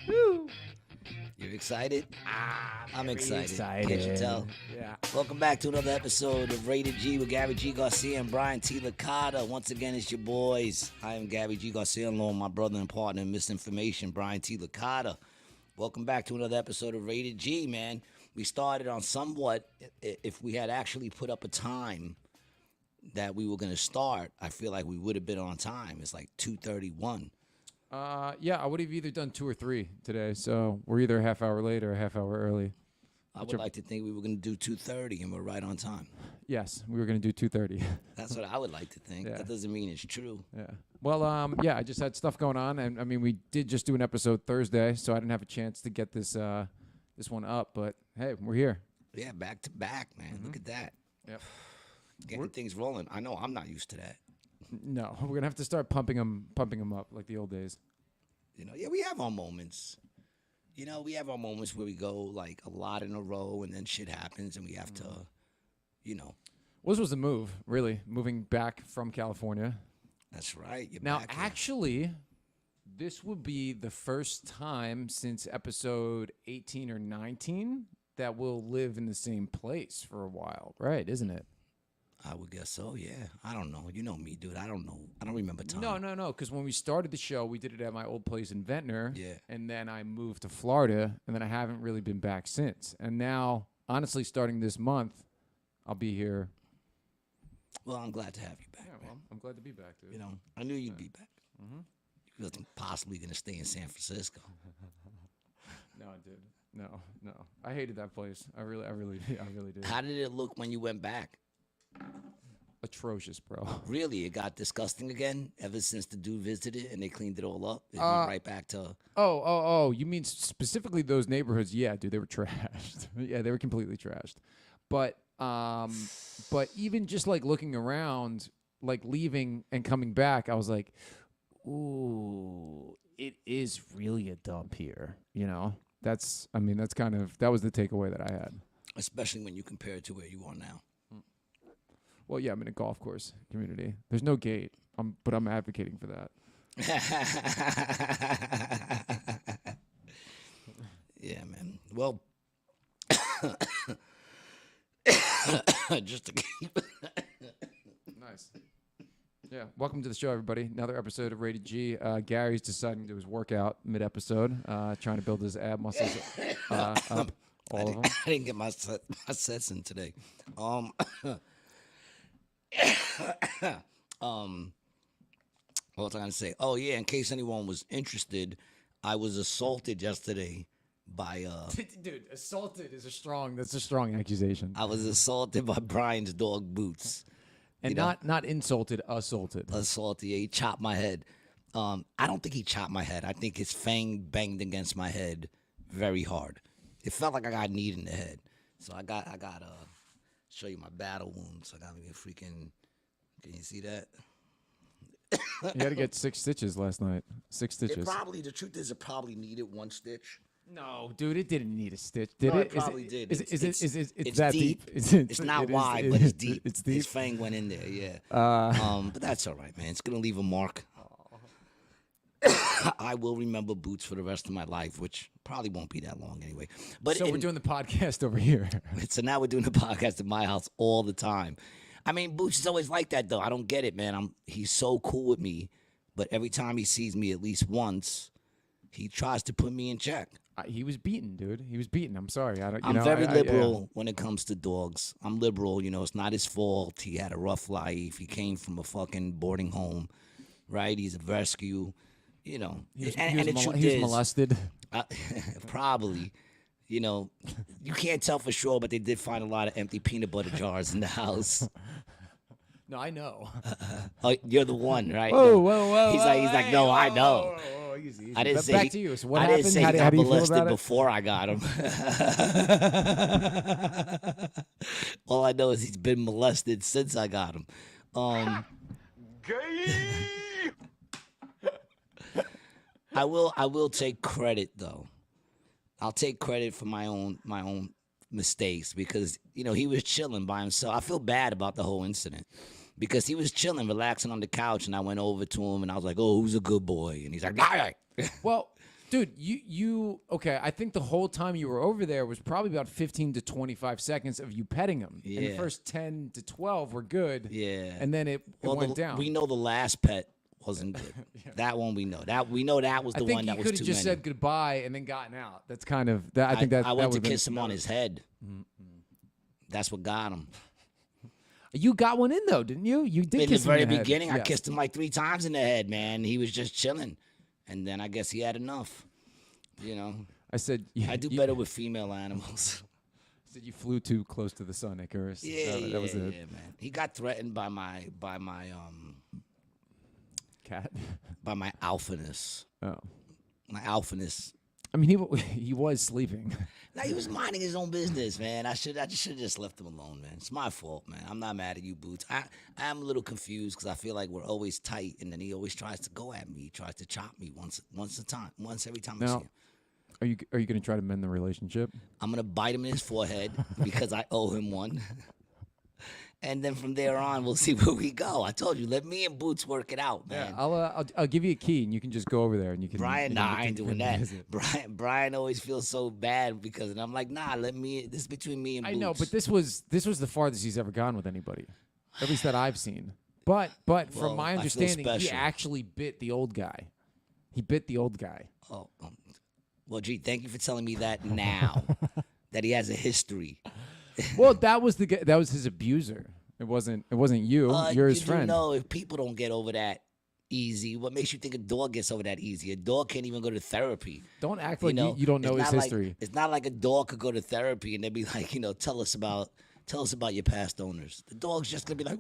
You're excited? I'm excited. excited. Can't you tell? Yeah. Welcome back to another episode of Rated G with Gary G. Garcia and Brian T. Licata. Once again, it's your boys. I am Gary G. Garcia, along with my brother and partner in misinformation, Brian T. Licata. Welcome back to another episode of Rated G, man. We started on somewhat, if we had actually put up a time that we were going to start, I feel like we would have been on time. It's like 2:31. Yeah, I would have either done 2 or 3 today, so we're either a half hour late or a half hour early. I would like to think we were going to do 2:30 and we're right on time. Yes, we were going to do 2:30. That's what I would like to think. Yeah. That doesn't mean it's true. Yeah. Well, yeah, I just had stuff going on, and I mean, we did just do an episode Thursday, so I didn't have a chance to get this one up. But hey, we're here. Yeah, back to back, man. Look at that. Yep. Getting things rolling. I know I'm not used to that. No, we're gonna have to start pumping them up like the old days. You know, yeah, we have our moments. You know, we have our moments where we go like a lot in a row, and then shit happens, and we have to, you know. Well, this was the move, really, moving back from California. That's right. You're Now, back here. actually, this would be the first time since episode 18 or 19 that we'll live in the same place for a while, right? Isn't it? I would guess so. Yeah. I don't know. You know me, dude. I don't know. I don't remember time. No. Because when we started the show, we did it at my old place in Ventnor. Yeah. And then I moved to Florida, and then I haven't really been back since. And now, honestly, starting this month, I'll be here. Well, I'm glad to have you back. Yeah, man. well, I'm glad to be back, dude. You know, I knew you'd be back. You wasn't possibly going to stay in San Francisco. No, dude. No. I hated that place. I really did. How did it look when you went back? Atrocious, bro. Really, it got disgusting again ever since the dude visited and they cleaned it all up. It went right back to. Oh! You mean specifically those neighborhoods? Yeah, dude, they were trashed. Yeah, they were completely trashed. But even just like looking around, like leaving and coming back, I was like, ooh, it is really a dump here. You know, that was the takeaway that I had. Especially when you compare it to where you are now. Well, yeah, I'm in a golf course community. There's no gate, but I'm advocating for that. Yeah, man. Well, just to keep. Nice. Yeah, welcome to the show, everybody. Another episode of Rated G. Gary's deciding to do his workout mid-episode, trying to build his ab muscles up. All of them. I didn't get my sets in today. What was I gonna say? Oh yeah, in case anyone was interested, I was assaulted yesterday by Dude, assaulted is that's a strong accusation. I was assaulted by Brian's dog Boots. And not insulted, assaulted. Assaulted. Yeah, he chopped my head. I don't think he chopped my head. I think his fang banged against my head very hard. It felt like I got kneed in the head. So I got show you my battle wounds. I got me a freaking. Can you see that? You had to get 6 stitches last night. 6 stitches. The truth is, it probably needed 1 stitch. No, dude, it didn't need a stitch, did No, it? it probably did. It's that deep? It's not wide, but it's deep. It's deep. His fang went in there, yeah. But that's all right, man. It's going to leave a mark. I will remember Boots for the rest of my life, which probably won't be that long anyway. But so we're doing the podcast over here. So now we're doing the podcast at my house all the time. I mean, Boots is always like that, though. I don't get it, man. He's so cool with me, but every time he sees me at least once, he tries to put me in check. He was beaten, dude. He was beaten. I'm sorry. I'm very liberal when it comes to dogs. I'm liberal. You know, it's not his fault. He had a rough life. He came from a fucking boarding home, right? He's a rescue. You know, he was molested. Probably. You know, you can't tell for sure, but they did find a lot of empty peanut butter jars in the house. No, I know. Oh, you're the one, right? Whoa. He's like, no, I know. Whoa, easy. I didn't say back to you. So what I happened? didn't say he how got do you feel molested about it? before I got him. All I know is he's been molested since I got him. Gay! I will take credit though. I'll take credit for my own mistakes because, you know, he was chilling by himself. I feel bad about the whole incident because he was chilling, relaxing on the couch, and I went over to him and I was like, "Oh, who's a good boy?" And he's like, "Nah." Well, Dude, you okay, I think the whole time you were over there was probably about 15 to 25 seconds of you petting him. Yeah. And the first 10 to 12 were good. Yeah. And then it went down. We know the last pet wasn't good. That one we know. That was the one that was too many. I think you could have just said goodbye and then gotten out. That's kind of that. I think that I went that to kiss him on his head. That's what got him. You got one in though, didn't you? You did In kiss the very him in the beginning, head. I kissed him like 3 times in the head, man. He was just chilling, and then I guess he had enough. You know, I said I do better with female animals. Said you flew too close to the sun, Icarus. That was it. Yeah, man. He got threatened by my Cat. by my alphaness. Oh, My alphaness. I mean, he was sleeping. Now he was minding his own business, man. I should have just left him alone, man. It's my fault, man. I'm not mad at you, Boots. I'm a little confused because I feel like we're always tight, and then he always tries to go at me. He tries to chop me once every time I see Now, him. are you going to try to mend the relationship? I'm gonna bite him in his forehead because I owe him one. And then from there on, we'll see where we go. I told you, let me and Boots work it out, man. Yeah, I'll give you a key and you can just go over there and you can. Brian, you nah, can- I ain't you doing can that. visit. Brian always feels so bad because, and I'm like, nah, this is between me and Boots. I know, but this was the farthest he's ever gone with anybody, at least that I've seen. But Well, from my I feel understanding, he special. actually bit the old guy. He bit the old guy. Oh, well, gee, thank you for telling me that now, that he has a history. Well, that was his abuser. It wasn't you. You're his friend. No, if people don't get over that easy, what makes you think a dog gets over that easy? A dog can't even go to therapy. Don't act like you don't know it's his not history. It's not like a dog could go to therapy and they'd be like, tell us about your past owners. The dog's just gonna be like,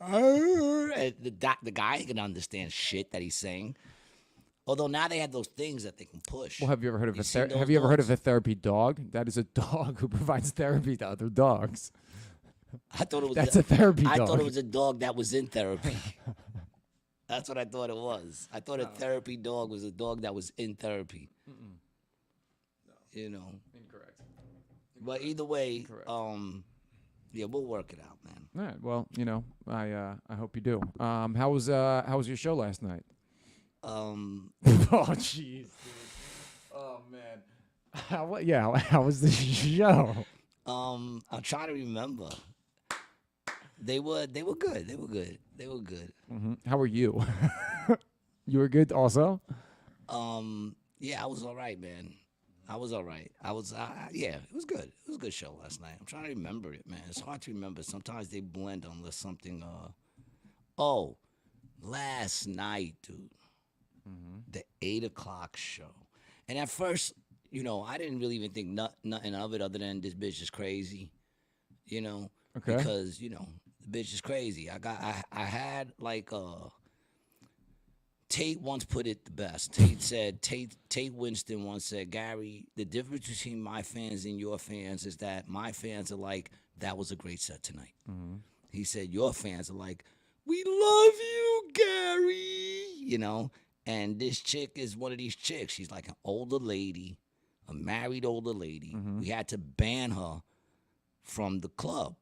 and the guy can understand shit that he's saying. Although now they have those things that they can push. Well, have you ever heard of You seen those have you ever heard of dogs? a therapy dog? That is a dog who provides therapy to other dogs. I thought it was That's a therapy I dog. thought it was a dog that was in therapy. That's what I thought it was. I thought a therapy dog was a dog that was in therapy. Incorrect. But either way, Correct. yeah, we'll work it out, man. All right. Well, I hope you do. How was your show last night? Oh, jeez, dude. Oh man. How was the show? I'm trying to remember. They were good. They were good. Mm-hmm. How were you? You were good also? Yeah, I was all right, man. I was all right. Yeah, it was good. It was a good show last night. I'm trying to remember it, man. It's hard to remember. Sometimes they blend unless something. Last night, dude. The 8:00 show, and at first, I didn't really even think nothing of it other than this bitch is crazy, Okay. because the bitch is crazy. I had like Tate once put it the best. Tate Winston once said, Gary, the difference between my fans and your fans is that my fans are like, that was a great set tonight. He said your fans are like, we love you, Gary, And this chick is one of these chicks. She's like an older lady, a married older lady. We had to ban her from the club.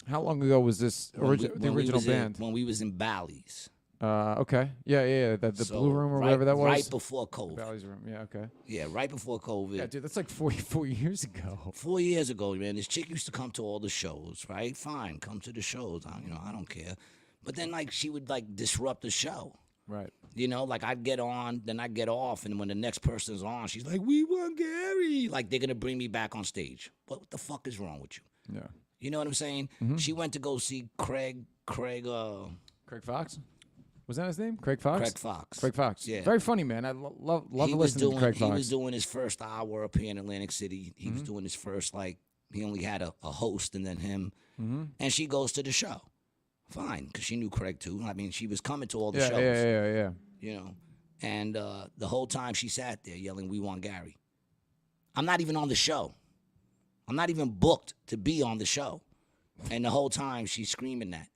How long ago was this the original band? When we was in Bally's. Okay. Yeah. The So, Blue Room or whatever that was? Right before COVID. Bally's Room. Yeah, okay. Yeah, right before COVID. Yeah, dude, that's like 4 years ago. 4 years ago, man, this chick used to come to all the shows, right? Fine, come to the shows. I don't care. But then, she would, disrupt the show. Right. Like I'd get on, then I'd get off, and when the next person's on, she's like, we want Gary. Like, they're going to bring me back on stage. What the fuck is wrong with you? Yeah. You know what I'm saying? She went to go see Craig Fox? Was that his name? Craig Fox? Craig Fox. Yeah. Yeah. Very funny, man. I love listening to Craig Fox. He was doing his first hour up here in Atlantic City. He was doing his first, he only had a host and then him. And she goes to the show. Fine, because she knew Craig, too. I mean, she was coming to all the shows. Yeah. And the whole time she sat there yelling, we want Gary. I'm not even on the show. I'm not even booked to be on the show. And the whole time she's screaming that.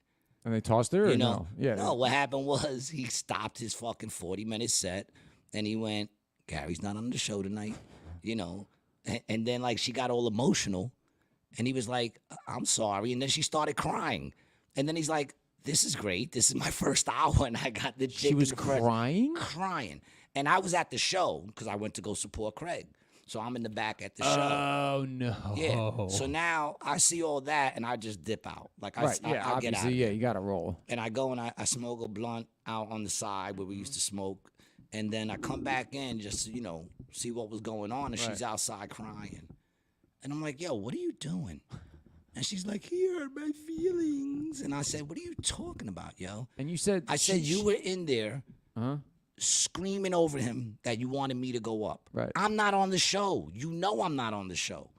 And they tossed her? Or no? Yeah. No, what happened was he stopped his fucking 40-minute set and he went, Gary's not on the show tonight, And then, she got all emotional and he was like, I'm sorry. And then she started crying. And then he's like, this is great. This is my first hour. And I got the chick She was in the front crying? crying. And I was at the show because I went to go support Craig. So I'm in the back at the show. Oh no. Yeah. So now I see all that and I just dip out. Like I get out. Obviously, of yeah, there. you gotta roll. And I go and I smoke a blunt out on the side where we used to smoke. And then I come back in just to, see what was going on. And she's outside crying. And I'm like, yo, what are you doing? And she's like, he hurt my feelings. And I said, what are you talking about, yo? And you said... I said, you were in there screaming over him that you wanted me to go up. Right. I'm not on the show. You know I'm not on the show.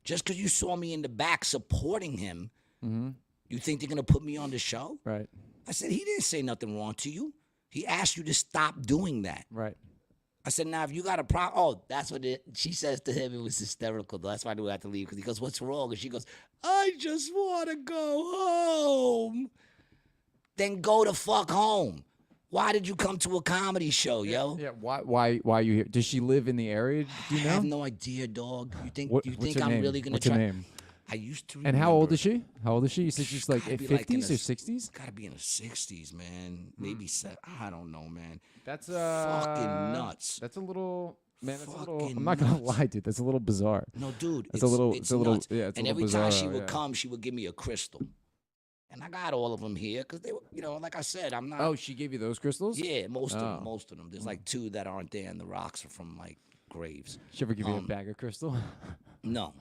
Just because you saw me in the back supporting him, you think they're going to put me on the show? Right. I said, he didn't say nothing wrong to you. He asked you to stop doing that. Right. I said, now, if you got a problem, oh, that's what she says to him. It was hysterical, though. That's why I knew I had to leave, because he goes, what's wrong? And she goes, I just want to go home. Then go the fuck home. Why did you come to a comedy show, yo? Yeah, why are you here? Does she live in the area? Do you know? I have no idea, dog. You think what's her I'm name? really going to What's try? her name? I used to remember. And how old is she? How old is she? You said she's like Gotta be 50s or 60s? Gotta be in the 60s, man. Maybe I don't know, man. That's fucking nuts. That's a little, man. That's Fucking a little. I'm not gonna nuts. lie, dude. That's a little bizarre. No, dude. It's a little. It's a little. nuts. Yeah. It's And a little every time bizarro, she would yeah. come, she would give me a crystal. And I got all of them here because they were, like I said, I'm not. Oh, she gave you those crystals? Yeah, most of Oh. them. Most of them. There's like 2 that aren't there, and the rocks are from like graves. She ever give you a bag of crystal? No.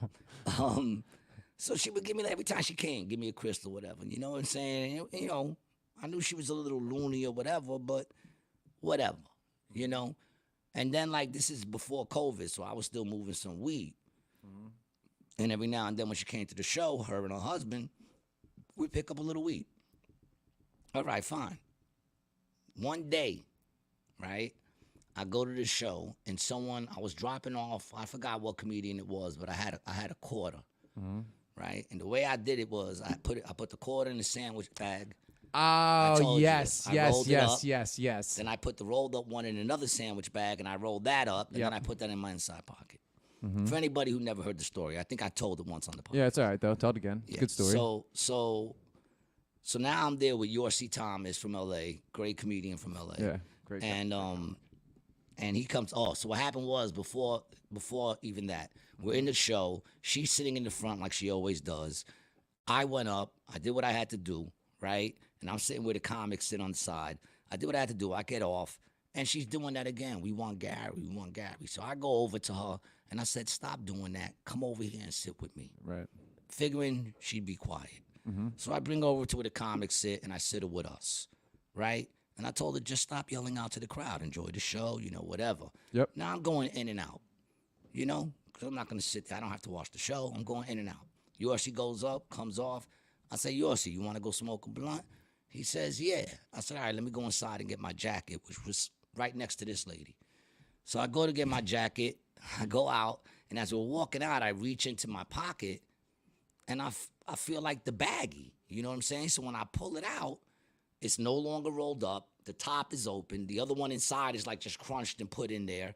So she would give me that every time she came, give me a crystal, whatever. You know what I'm saying? I knew she was a little loony or whatever, but whatever, And then, like, this is before COVID, so I was still moving some weed. And every now and then when she came to the show, her and her husband, we'd pick up a little weed. All right, fine. One day, right, I go to the show, and I was dropping off, I forgot what comedian it was, but I had a quarter. Right, and the way I did it was I put the quarter in the sandwich bag. Oh, yes. Yes. Then I put the rolled up one in another sandwich bag, and I rolled that up, and then I put that in my inside pocket. For anybody who never heard the story, I think I told it once on the podcast. Yeah, it's all right though. Tell it again. It's a good story. So now I'm there with Yorsi Thomas from LA, great comedian from LA. Yeah, great. And he comes. Oh, so what happened was before even that, we're in the show. She's sitting in the front like she always does. I went up. I did what I had to do, right? And I'm sitting where the comics sit on the side. I did what I had to do. I get off, and she's doing that again. We want Gary. So I go over to her, and I said, stop doing that. Come over here and sit with me. Right. Figuring she'd be quiet. So I bring her over to where the comics sit, and I sit her with us, right? And I told her, just stop yelling out to the crowd. Enjoy the show, whatever. Yep. Now I'm going in and out, because I'm not going to sit there. I don't have to watch the show. I'm going in and out. Yorsi goes up, comes off. I say, Yorsi, you want to go smoke a blunt? He says, yeah. I said, all right, let me go inside and get my jacket, which was right next to this lady. So I go to get my jacket. I go out, and as we're walking out, I reach into my pocket, and I feel like the baggie. You know what I'm saying? So when I pull it out, it's no longer rolled up. The top is open. The other one inside is like just crunched and put in there.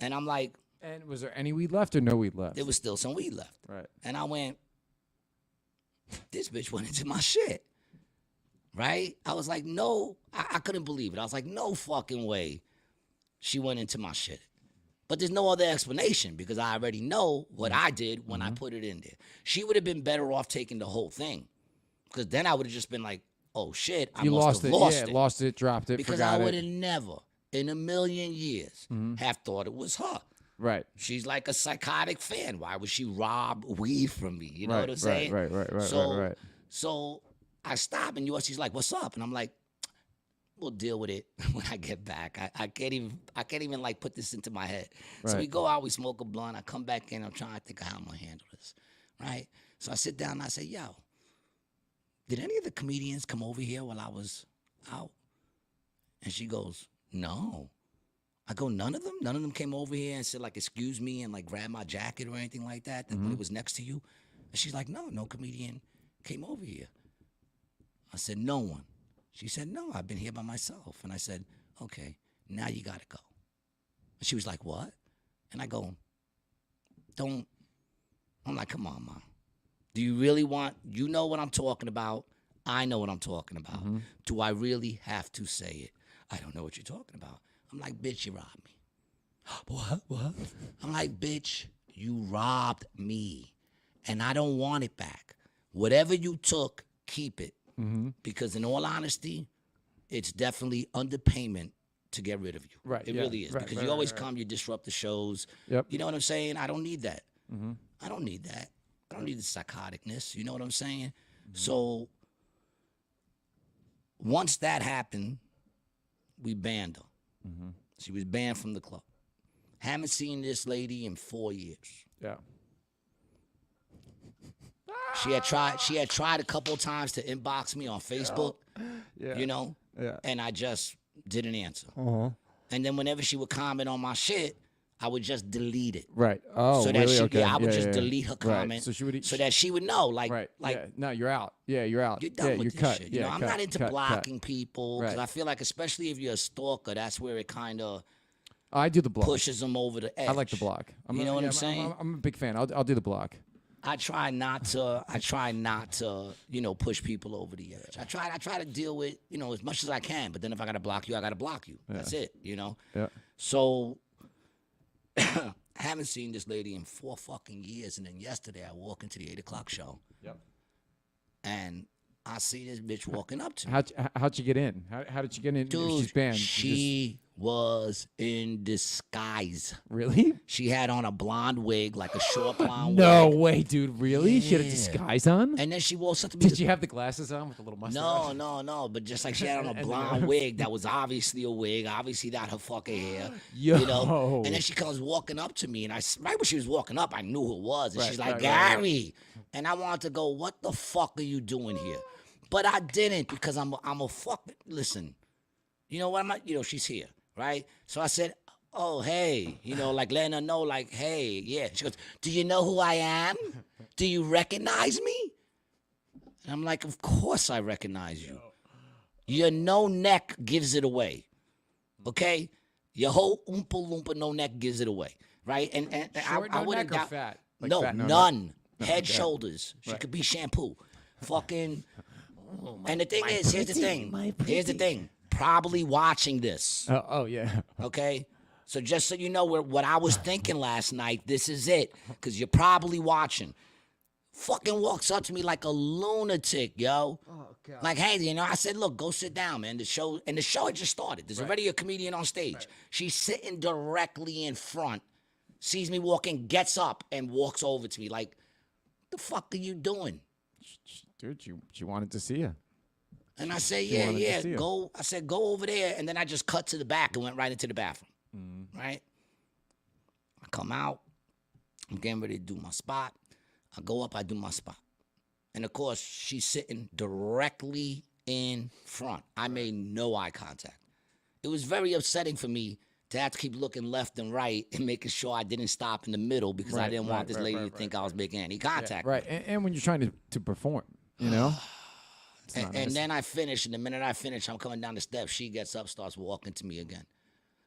And I'm like... And was there any weed left or no weed left? There was still some weed left. Right. And I went, this bitch went into my shit. Right? I was like, no. I couldn't believe it. I was like, no fucking way she went into my shit. But there's no other explanation because I already know what I did when I put it in there. She would have been better off taking the whole thing. Because then I would have just been like, oh shit, I must have lost it. Lost it, dropped it, because forgot I would have never in a million years have thought it was her. Right. She's like a psychotic fan. Why would she rob weed from me? You know what I'm saying? Right. So I stop and she's like, what's up? And I'm like, we'll deal with it when I get back. I can't even like put this into my head. Right. So we go out, we smoke a blunt. I come back in. I'm trying to think of how I'm going to handle this. Right. So I sit down and I say, yo, did any of the comedians come over here while I was out? And she goes, no. I go, none of them? None of them came over here and said, like, excuse me, and, like, grab my jacket or anything like that when it was next to you? And she's like, no comedian came over here. I said, no one. She said, no, I've been here by myself. And I said, okay, now you got to go. And she was like, what? And I go, don't. I'm like, come on, Mom. Do you really want, you know what I'm talking about? I know what I'm talking about. Do I really have to say it? I don't know what you're talking about. I'm like, bitch, you robbed me. What? I'm like, bitch, you robbed me. And I don't want it back. Whatever you took, keep it. Because in all honesty, it's definitely underpayment to get rid of you. Right. It yeah, really is. right, Because right, you always right, come, you disrupt the shows. Yep. You know what I'm saying? I don't need that. I don't need that. I don't need the psychoticness. You know what I'm saying? So once that happened, we banned her. She was banned from the club. Haven't seen this lady in 4 years. Yeah. She had tried a couple of times to inbox me on Facebook. Yeah. You know? Yeah. And I just didn't answer. And then whenever she would comment on my shit, I would just delete it. Right. Oh, So that really? she, Okay. I would Yeah, just yeah, delete her Right. comment, So that she would know, like, right. like, yeah. No, you're out. Yeah, you're out. you're done yeah, with you're this cut. shit. You yeah, know, I'm cut, not into cut, blocking people because Right. I feel like, especially if you're a stalker, that's where it kind of I do the block. pushes them over the edge. I like the block. You know what I'm saying? I'm a big fan. I'll do the block. I try not to, you know, push people over the edge. I try to deal with, you know, as much as I can. But then if I gotta block you, I gotta block you. That's it. You know. Yeah. So I haven't seen this lady in 4 fucking years, and then yesterday I walk into the 8 o'clock show. Yep. And I see this bitch walking up to me. How'd you get in? How did you get in? Dude, if she's banned. she was in disguise. Really? She had on a blonde wig, like a short blonde No wig. way, dude. Really? She had a Yeah. disguise on? And then she walks up to me. Did you have the glasses on with the little mustache? No. But just like she had on a And- blonde wig that was obviously a wig, obviously not her fucking hair. Yo. You know? And then she comes walking up to me, and right when she was walking up, I knew who it was. And Right, she's like, right. Gary. And I wanted to go, what the fuck are you doing here? But I didn't because I'm a fuck. Listen, you know what? She's here, right? So I said, oh, hey, like letting her know, like, hey, yeah. She goes, do you know who I am? Do you recognize me? And I'm like, of course I recognize you. Your no neck gives it away, okay? Your whole oompa loompa no neck gives it away, right? And Short, I no wouldn't neck or doubt. fat? Like No, fat, none. Head, Yeah. shoulders. She Right. could be shampoo. Fucking. And the thing is, here's the thing. Here's the thing. Probably watching this, Oh, yeah. okay? So just so you know what I was thinking last night, this is it. Because you're probably watching. Fucking walks up to me like a lunatic, yo. Oh, God. Like, hey, I said, look, go sit down, man. The show had just started. There's already a comedian on stage. She's sitting directly in front, sees me walking, gets up, and walks over to me like, the fuck are you doing? Dude, she wanted to see you. And I said, She wanted to yeah, see her. go. I said, go over there. And then I just cut to the back and went right into the bathroom, right? I come out. I'm getting ready to do my spot. I go up, I do my spot. And, of course, she's sitting directly in front. I made no eye contact. It was very upsetting for me to have to keep looking left and right and making sure I didn't stop in the middle because I didn't want this lady to think I was making any contact. Right. And when you're trying to perform, you know? It's not And nice. then I finish, and the minute I finish, I'm coming down the steps. She gets up, starts walking to me again.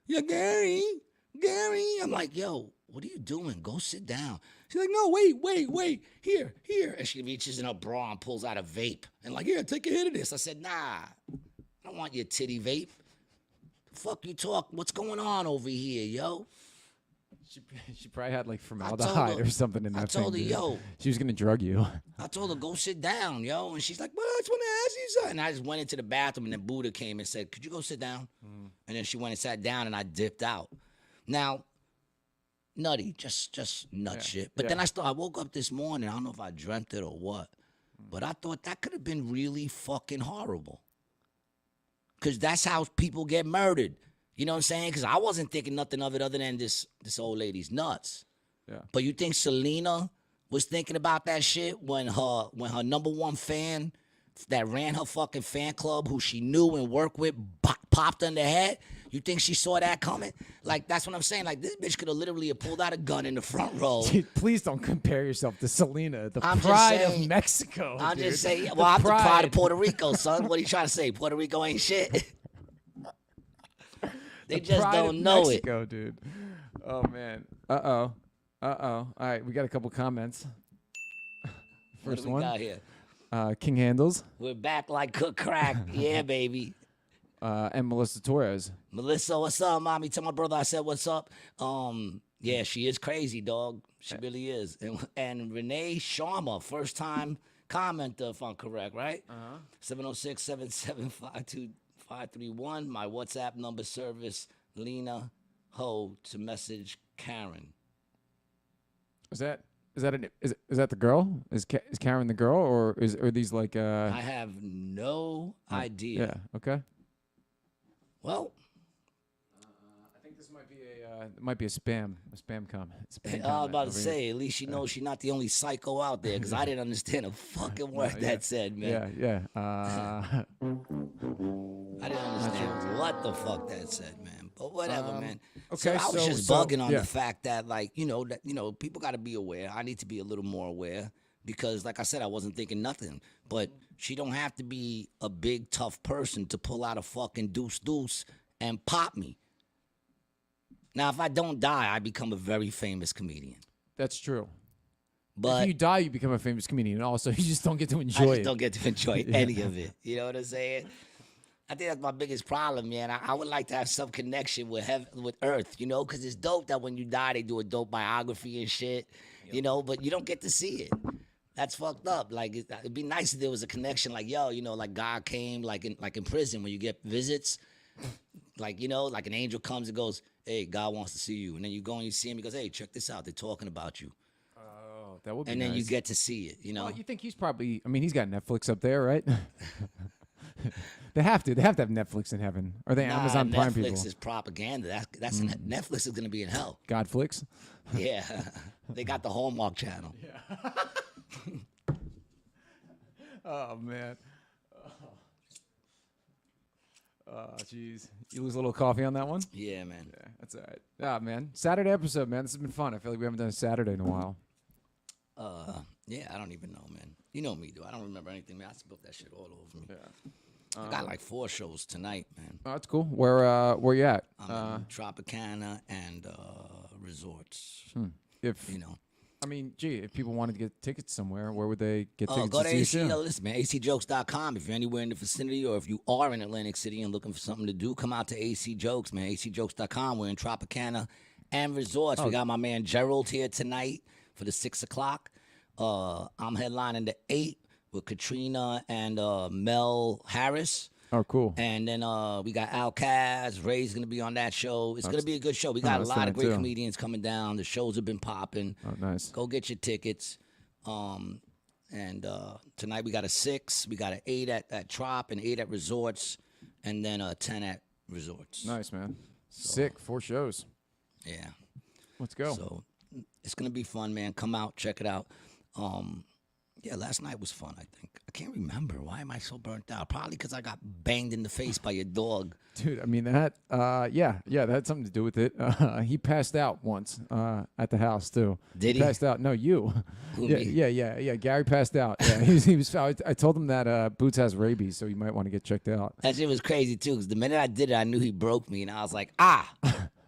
Yeah, Gary. I'm like, yo, what are you doing? Go sit down. She's like, no, wait. Here. And she reaches in her bra and pulls out a vape. And like, here, take a hit of this. I said, nah, I don't want your titty vape. Fuck you talk. What's going on over here, yo? She probably had like told formaldehyde her- or something in that I told thing, her, dude. yo. She was going to drug you. I told her, go sit down, yo. And she's like, well, I just want to ask you something. And I just went into the bathroom, and then Buddha came and said, could you go sit down? And then she went and sat down, and I dipped out. Now, nutty, just nut shit. But then I woke up this morning. I don't know if I dreamt it or what. But I thought that could have been really fucking horrible. Because that's how people get murdered. You know what I'm saying? Because I wasn't thinking nothing of it other than this old lady's nuts. Yeah. But you think Selena was thinking about that shit when her number one fan that ran her fucking fan club, who she knew and worked with, popped her in the head? You think she saw that coming? Like, that's what I'm saying. Like, this bitch could have literally pulled out a gun in the front row. Dude, please don't compare yourself to Selena, the I'm just pride saying- of Mexico. I'm dude. just saying, well, I'm the pride pride of Puerto Rico, son. What are you trying to say? Puerto Rico ain't shit. They just Pride don't of know Mexico, dude. Oh man. All right, we got a couple comments. it. What First do we one, got here? King Handles. We're back like cook crack. Yeah, baby. and Melissa Torres. Melissa, what's up, mommy? Tell my brother I said what's up. Yeah, she is crazy, dog. She really is. And Renee Sharma, first time commenter, if I'm correct, right? 706-775-2531. My WhatsApp number service, Lena Ho to message Karen. Is that the girl? Is Karen the girl, or are these like? I have no idea. Yeah. Okay. Well, I think this might be a spam comment. I was about to say, at least she knows she's not the only psycho out there, because I didn't understand a fucking word that said, man. Yeah. I didn't understand what the fuck that said, man. But whatever, man. Okay, so I was just so, bugging on yeah. the fact that, like, people got to be aware. I need to be a little more aware because, like I said, I wasn't thinking nothing. But she don't have to be a big, tough person to pull out a fucking deuce and pop me. Now, if I don't die, I become a very famous comedian. That's true. But if you die, you become a famous comedian. Also, you just don't get to enjoy I just it. don't get to enjoy any of it. You know what I'm saying? I think that's my biggest problem, man. I would like to have some connection with with Earth, because it's dope that when you die, they do a dope biography and shit, but you don't get to see it. That's fucked up. Like, it'd be nice if there was a connection, like, like God came, like in prison when you get visits, like, like an angel comes and goes, hey, God wants to see you. And then you go and you see him, he goes, hey, check this out. They're talking about you. Oh, that would be And then nice. you get to see it, Well, you think he's probably, he's got Netflix up there, right? They have to have Netflix in heaven. Or they Amazon Prime people? Netflix is propaganda. That's Netflix is going to be in hell. Godflix? Yeah. They got the Hallmark channel. Yeah. Oh, man. Oh, jeez. You lose a little coffee on that one? Yeah, man. Yeah, that's all right. Ah, man. Saturday episode, man. This has been fun. I feel like we haven't done a Saturday in a while. Yeah, I don't even know, man. You know me, dude. I don't remember anything, man. I spilled that shit all over me. Yeah. I got like 4 shows tonight, man. Oh, that's cool. Where you at? I'm in Tropicana and resorts. If if people wanted to get tickets somewhere, where would they get tickets? Go to see a AC. show? Listen, man, acjokes.com. If you're anywhere in the vicinity or if you are in Atlantic City and looking for something to do, come out to AC Jokes, man. acjokes.com. We're in Tropicana and resorts. We got my man Gerald here tonight for the 6 o'clock. I'm headlining the 8 with Katrina and Mel Harris. Oh, cool. And then we got Alcaz. Ray's going to be on that show. It's going to be a good show. We got a lot of great comedians coming down. The shows have been popping. Oh, nice. Go get your tickets. And tonight we got a 6. We got an 8 at Trop and 8 at Resorts. And then a 10 at Resorts. Nice, man. Sick. 4 shows. Yeah. Let's go. So it's going to be fun, man. Come out. Check it out. Yeah, last night was fun, I think. I can't remember. Why am I so burnt out? Probably because I got banged in the face by your dog. Dude, that that had something to do with it. He passed out once at the house, too. Did he? Passed out. No, you. Who, yeah, me? yeah. Gary passed out. Yeah, he was. I told him that Boots has rabies, so you might want to get checked out. That shit was crazy, too, because the minute I did it, I knew he broke me. And I was like,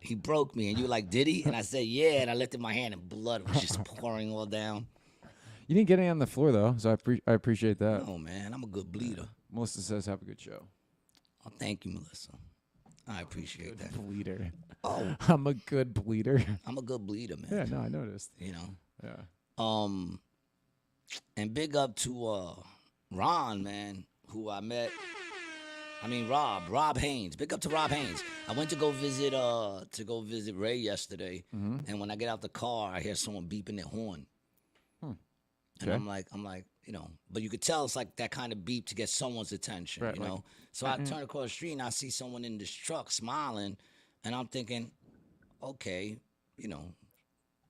he broke me. And you were like, did he? And I said, yeah. And I lifted my hand and blood was just pouring all down. You didn't get any on the floor, though, so I appreciate that. Oh, man, I'm a good bleeder. Melissa says, have a good show. Oh, thank you, Melissa. I appreciate that. Bleeder. Oh. I'm a good bleeder. I'm a good bleeder, man. Yeah, no, I noticed. Yeah. And big up to Ron, man, who I met. Rob Haynes. Big up to Rob Haynes. I went to go visit Ray yesterday, and when I get out the car, I hear someone beeping their horn. And Okay. I'm like, but you could tell it's like that kind of beep to get someone's attention, Right, you know? So I turn across the street and I see someone in this truck smiling, and I'm thinking, okay,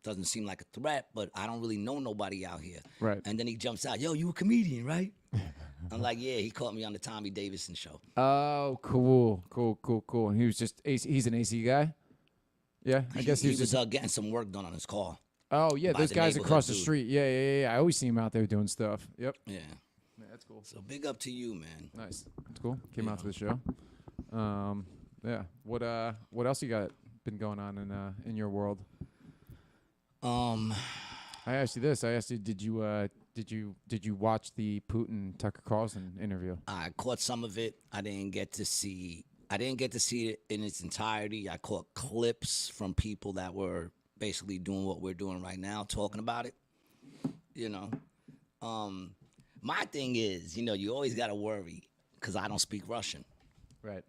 doesn't seem like a threat, but I don't really know nobody out here. Right. And then he jumps out, yo, you a comedian, right? I'm like, yeah, he caught me on the Tommy Davidson show. Oh, cool. And he was just he's an AC guy? Yeah, I guess he was getting some work done on his car. Oh, yeah, by those the guys neighborhood across the dude. street. Yeah. I always see him out there doing stuff. Yep. Yeah. Yeah, that's cool. So big up to you, man. Nice. That's cool. Came out to the show. Yeah. What else you got been going on in your world? I asked you this. I asked you, did you watch the Putin-Tucker Carlson interview? I caught some of it. I didn't get to see I didn't get to see it in its entirety. I caught clips from people that were basically doing what we're doing right now, talking about it. You know, my thing is, you always got to worry because I don't speak Russian. Right.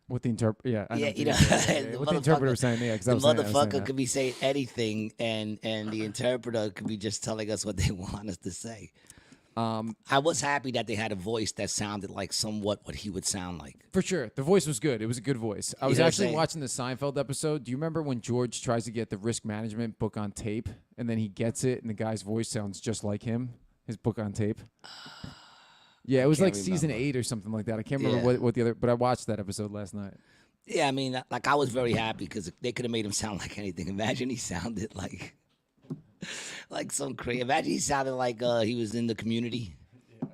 What the interpreter? Yeah, I know. The What the interpreter was saying? Yeah, the because I was saying motherfucker could be saying anything, and the interpreter could be just telling us what they want us to say. I was happy that they had a voice that sounded like somewhat what he would sound like. For sure. The voice was good. It was a good voice. I was actually watching the Seinfeld episode. Do you remember when George tries to get the risk management book on tape, and then he gets it, and the guy's voice sounds just like him, his book on tape? Yeah, it was like season 8 or something like that. I can't remember what the other, but I watched that episode last night. Yeah, I mean, like, I was very happy because they could have made him sound like anything. Imagine he sounded like some crazy. Imagine he sounded like he was in the Community. Yeah.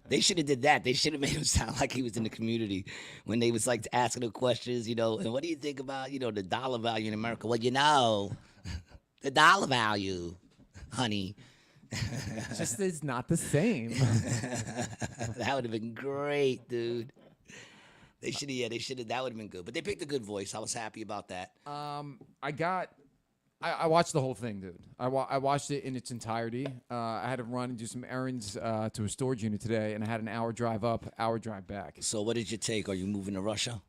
They should have did that. They should have made him sound like he was in the Community when they was like asking him questions, and what do you think about, the dollar value in America? Well, the dollar value, honey. Just is not the same. That would have been great, dude. They should have. That would have been good. But they picked a good voice. I was happy about that. I watched the whole thing, dude. I watched it in its entirety. I had to run and do some errands to a storage unit today, and I had an hour drive up, hour drive back. So what did you take? Are you moving to Russia?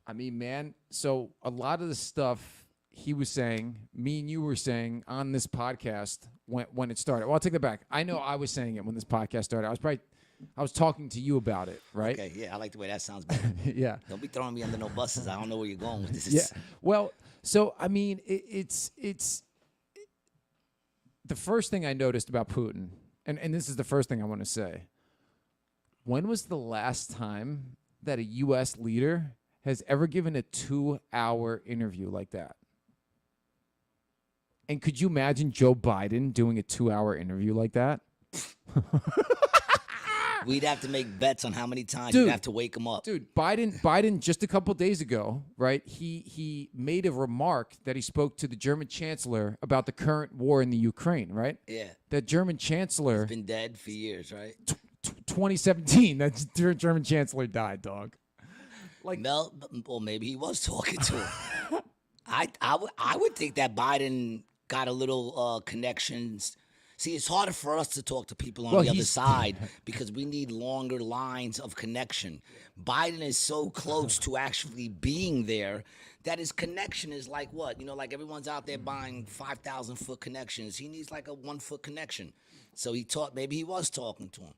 I mean, man, so a lot of the stuff he was saying, me and you were saying on this podcast when it started. Well, I'll take that back. I know I was saying it when this podcast started. I was talking to you about it, right? Okay, yeah, I like the way that sounds better. Yeah. Don't be throwing me under no buses. I don't know where you're going with this. Yeah. Well, so, I mean, it's the first thing I noticed about Putin, and this is the first thing I want to say. When was the last time that a U.S. leader has ever given a 2-hour interview like that? And could you imagine Joe Biden doing a 2-hour interview like that? We'd have to make bets on how many times you'd have to wake him up. Dude, Biden just a couple days ago, right? He made a remark that he spoke to the German chancellor about the current war in the Ukraine, right? Yeah. That German chancellor... He's been dead for years, right? 2017, that German chancellor died, dog. Like, well, maybe he was talking to him. I would think that Biden got a little connections. See, it's harder for us to talk to people on the other side because we need longer lines of connection. Biden is so close to actually being there that his connection is like what? Like everyone's out there buying 5,000-foot connections. He needs like a 1-foot connection. So maybe he was talking to him.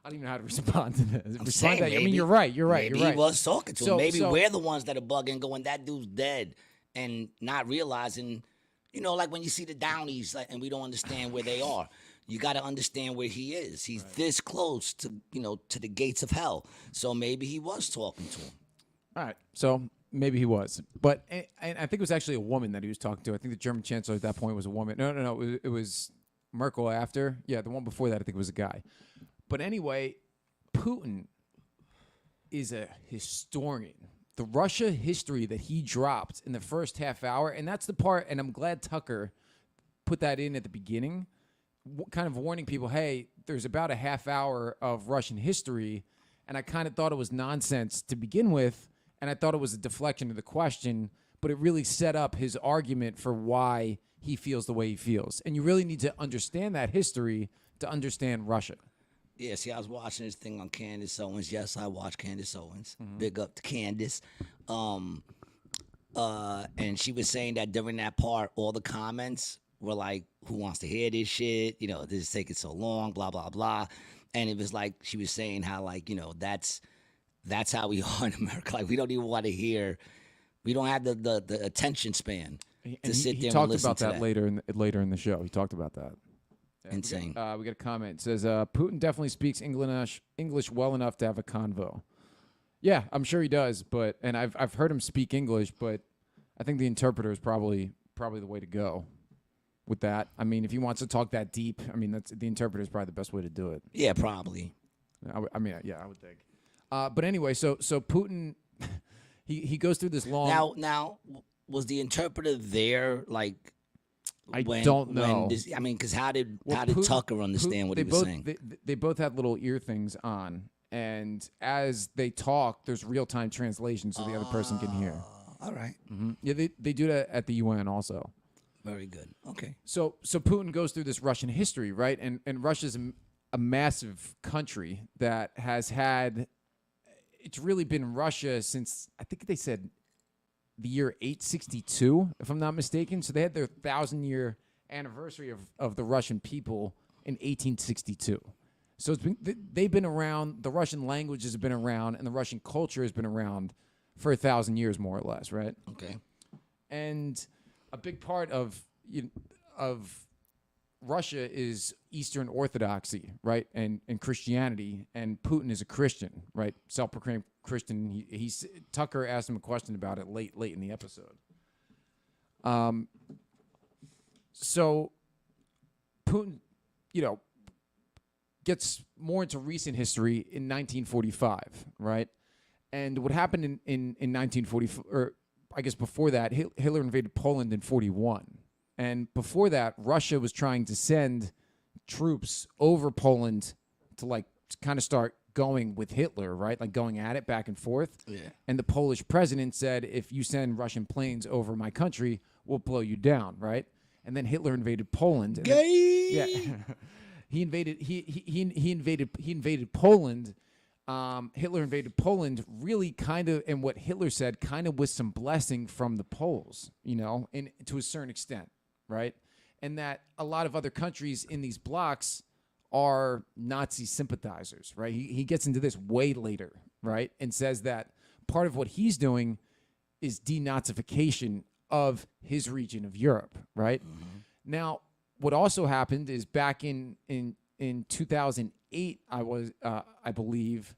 I don't even know how to respond to this. I mean, you're right. Maybe he was talking to him. Maybe we're the ones that are bugging, going, that dude's dead, and not realizing, like when you see the Downies, and we don't understand where they are. You got to understand where he is. He's this close to, to the gates of hell. So maybe he was talking to him. All right. So maybe he was. But and I think it was actually a woman that he was talking to. I think the German chancellor at that point was a woman. No. It was Merkel after. Yeah, the one before that I think was a guy. But anyway, Putin is a historian. The Russia history that he dropped in the first half hour, and that's the part, and I'm glad Tucker put that in at the beginning, kind of warning people, hey, there's about a half hour of Russian history, and I kind of thought it was nonsense to begin with, and I thought it was a deflection of the question, but it really set up his argument for why he feels the way he feels. And you really need to understand that history to understand Russia. Yeah, see, I was watching this thing on Candace Owens. Yes, I watch Candace Owens. Mm-hmm. Big up to Candace. And she was saying that during that part, all the comments were like, who wants to hear this shit? This is taking so long, blah, blah, blah. And it was like, she was saying how, like, that's how we are in America. Like, we don't even want to hear, we don't have the attention span to sit there and listen to that. He talked about that later in the show. He talked about that. Yeah, insane. We got a comment. It says, Putin definitely speaks English well enough to have a convo. Yeah, I'm sure he does, and I've heard him speak English, but I think the interpreter is probably the way to go with that. I mean, if he wants to talk that deep, I mean, the interpreter is probably the best way to do it. Yeah, probably. I would think. But anyway, so Putin, he goes through this long... Now, was the interpreter there, like... I don't know. Because how did Putin- Tucker understand what they he was both, saying? They both had little ear things on, and as they talk, there's real-time translation so the other person can hear. All right. Yeah, they do that at the UN also. Very good. Okay. So Putin goes through this Russian history, right? And Russia's a massive country that has had. It's really been Russia since I think they said the year 862, if I'm not mistaken. So they had their 1,000-year anniversary of the Russian people in 1862. So they've been around. The Russian language has been around, and the Russian culture has been around for 1,000 years, more or less, right? Okay. And a big part of Russia is Eastern Orthodoxy, right, and Christianity, and Putin is a Christian, right, self-proclaimed Christian. He's Tucker asked him a question about it late in the episode. So Putin, gets more into recent history in 1945, right, and what happened in 1945, or I guess before that, Hitler invaded Poland in 1941. And before that, Russia was trying to send troops over Poland to kind of start going with Hitler, right? Like going at it back and forth. Yeah. And the Polish president said, if you send Russian planes over my country, we'll blow you down, right? And then Hitler invaded Poland. And Gay. He invaded Poland. Hitler invaded Poland really kind of, and what Hitler said, kind of with some blessing from the Poles, and to a certain extent, right? And that a lot of other countries in these blocks are Nazi sympathizers, right? He gets into this way later, right? And says that part of what he's doing is denazification of his region of Europe, right? Mm-hmm. Now, what also happened is back in 2008, I believe,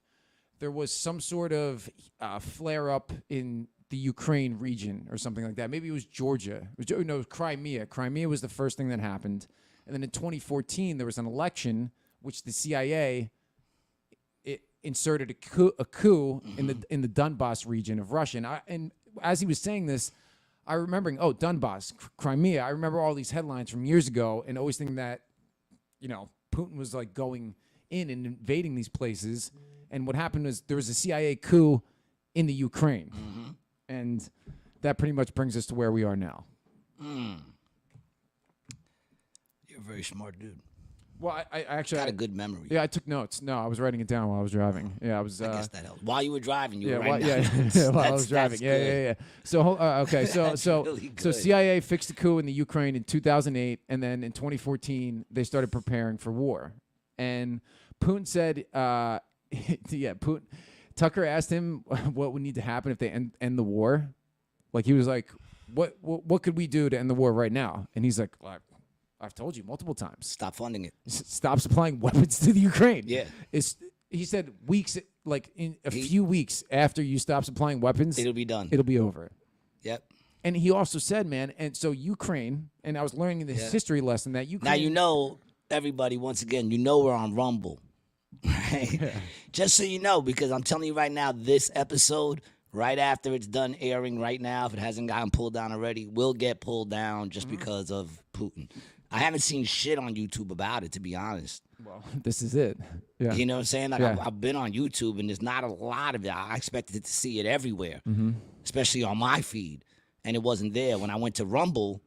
there was some sort of flare-up in the Ukraine region or something like that. Maybe it was Georgia. It was Crimea. Crimea was the first thing that happened. And then in 2014, there was an election which the CIA inserted a coup in the Donbass region of Russia. And as he was saying this, I remembering, Donbass, Crimea. I remember all these headlines from years ago, and always thinking that, Putin was like going in and invading these places. And what happened was there was a CIA coup in the Ukraine. Mm-hmm. And that pretty much brings us to where we are now. You're a very smart dude. Well, I actually got a good memory. Yeah, I took notes. No, I was writing it down while I was driving. Yeah, I was. I guess that helps. While you were driving, you were writing down. Yeah, while I was driving. Yeah. So okay, so really so CIA fixed the coup in the Ukraine in 2008, and then in 2014 they started preparing for war. And Putin said, Putin. Tucker asked him what would need to happen if they end the war. Like he was like, what could we do to end the war right now? And he's like, well, I've told you multiple times. Stop funding it. Stop supplying weapons to the Ukraine. Yeah. He said weeks, like in a few weeks after you stop supplying weapons, it'll be done. It'll be over. Yep. And he also said, man, and so Ukraine, and I was learning in this history lesson that Ukraine. Now everybody, once again, we're on Rumble. Right? Yeah. Just so you know, because I'm telling you right now, this episode, right after it's done airing right now, if it hasn't gotten pulled down already, will get pulled down just because of Putin. I haven't seen shit on YouTube about it, to be honest. Well, this is it. Yeah. You know what I'm saying? Like I've been on YouTube, and there's not a lot of it. I expected to see it everywhere, especially on my feed, and it wasn't there. When I went to Rumble,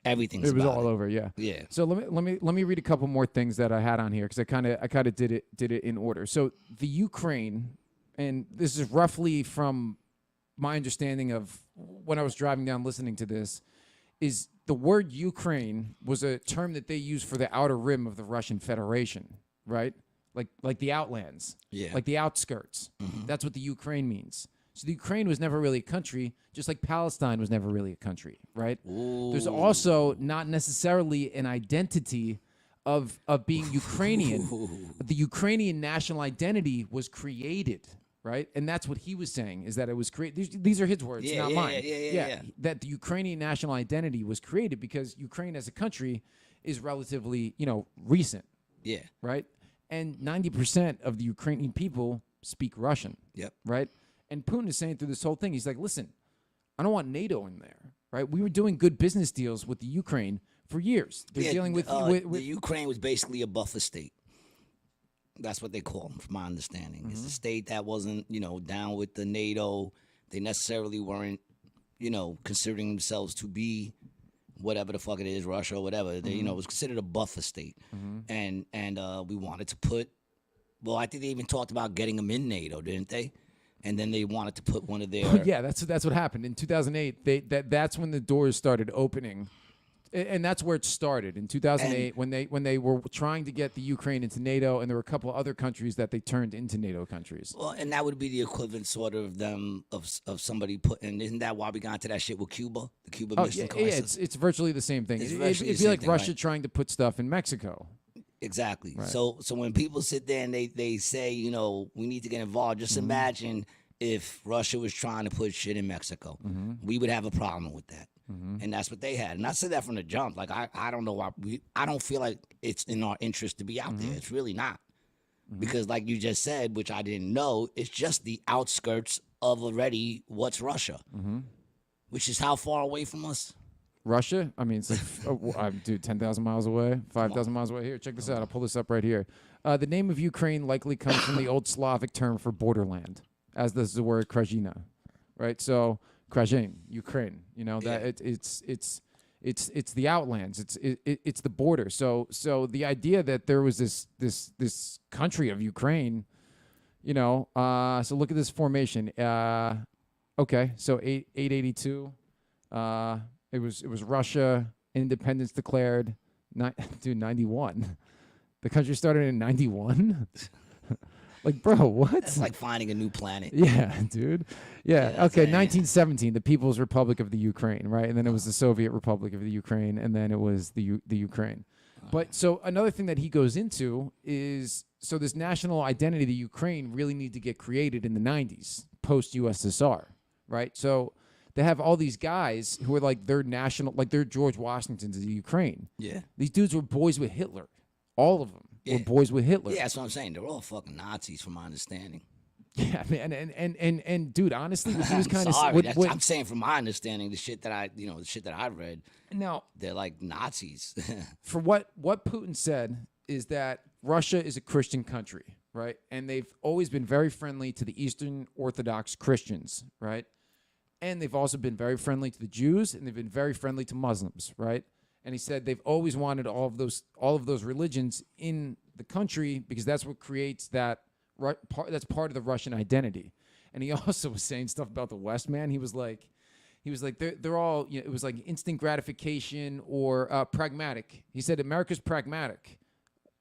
everything's it was all over. Yeah. Yeah. So let me read a couple more things that I had on here because I kind of did it in order. So the Ukraine, and this is roughly from my understanding of when I was driving down listening to this, is the word Ukraine was a term that they used for the outer rim of the Russian Federation, right? Like the outlands, like the outskirts. Mm-hmm. That's what the Ukraine means. So the Ukraine was never really a country, just like Palestine was never really a country, right? Ooh. There's also not necessarily an identity of being Ukrainian. The Ukrainian national identity was created, right? And that's what he was saying, is that it was created. These are his words, not mine. Yeah. That the Ukrainian national identity was created because Ukraine as a country is relatively, recent. Yeah. Right? And 90% of the Ukrainian people speak Russian. Yep. Right? And Putin is saying through this whole thing, he's like, listen, I don't want NATO in there, right? We were doing good business deals with the Ukraine. for years. They're dealing with the Ukraine was basically a buffer state. That's what they call them, from my understanding. It's a state that wasn't, down with the NATO. They necessarily weren't, considering themselves to be whatever the fuck it is, Russia or whatever. They, it was considered a buffer state. And we wanted to put, well, I think they even talked about getting them in NATO, didn't they? And then they wanted to put one of their... Yeah, that's what happened. In 2008, that's when the doors started opening. And that's where it started in 2008 when they were trying to get the Ukraine into NATO, and there were a couple of other countries that they turned into NATO countries. Well, and that would be the equivalent sort of them of somebody putting. Isn't that why we got into that shit with Cuba, the Cuban Missile Crisis? Yeah, it's virtually the same thing. It'd be like Russia trying to put stuff in Mexico. Exactly. Right. So when people sit there and they say, we need to get involved, just imagine if Russia was trying to put shit in Mexico. We would have a problem with that. And that's what they had. And I said that from the jump. Like, I don't know why. I don't feel like it's in our interest to be out there. It's really not. Because like you just said, which I didn't know, it's just the outskirts of already what's Russia. Which is how far away from us? Russia? I mean, it's like, dude, 10,000 miles away, 5,000 miles away. Here, check this out. I'll pull this up right here. The name of Ukraine likely comes from the old Slavic term for borderland, as does the word Krajina, right? So, Krajin, Ukraine. That it's the outlands. It's the border. So the idea that there was this country of Ukraine, so look at this formation. Okay, so 882. It was Russia, independence declared. 91. The country started in 91. Like, bro, what? It's like finding a new planet. Yeah, dude. Yeah. Okay, 1917, the People's Republic of the Ukraine, right? And then it was the Soviet Republic of the Ukraine, and then it was the Ukraine. But so another thing that he goes into is, so this national identity, the Ukraine, really need to get created in the 90s, post-USSR, right? So they have all these guys who are like their national, like they're George Washingtons of the Ukraine. Yeah. These dudes were boys with Hitler. All of them were boys with Hitler. Yeah, that's what I'm saying. They're all fucking Nazis, from my understanding. Yeah, man, and dude, honestly, he was kind of. I'm saying from my understanding, the shit that I read. Now they're like Nazis. For what Putin said is that Russia is a Christian country, right? And they've always been very friendly to the Eastern Orthodox Christians, right? And they've also been very friendly to the Jews, and they've been very friendly to Muslims, right? And he said they've always wanted all of those religions in the country because that's what creates that's part of the Russian identity. And he also was saying stuff about the West, man. He was like they're all, it was like instant gratification or pragmatic. He said America's pragmatic.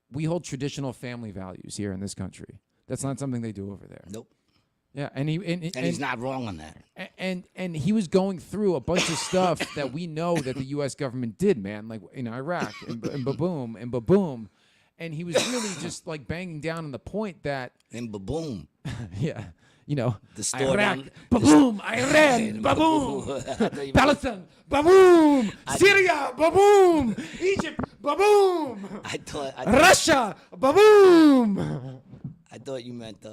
We hold traditional family values here in this country. That's not something they do over there. Nope. Yeah, and he's not wrong on that. And he was going through a bunch of stuff that we know that the U.S. government did, man, like in Iraq and ba-boom and ba-boom. And he was really just like banging down on the point that... And ba-boom. Yeah. The store Iraq, ba-boom, Iran, ba-boom, Palestine, ba-boom, Syria, ba-boom, Egypt, ba-boom, Russia, ba-boom. I thought you meant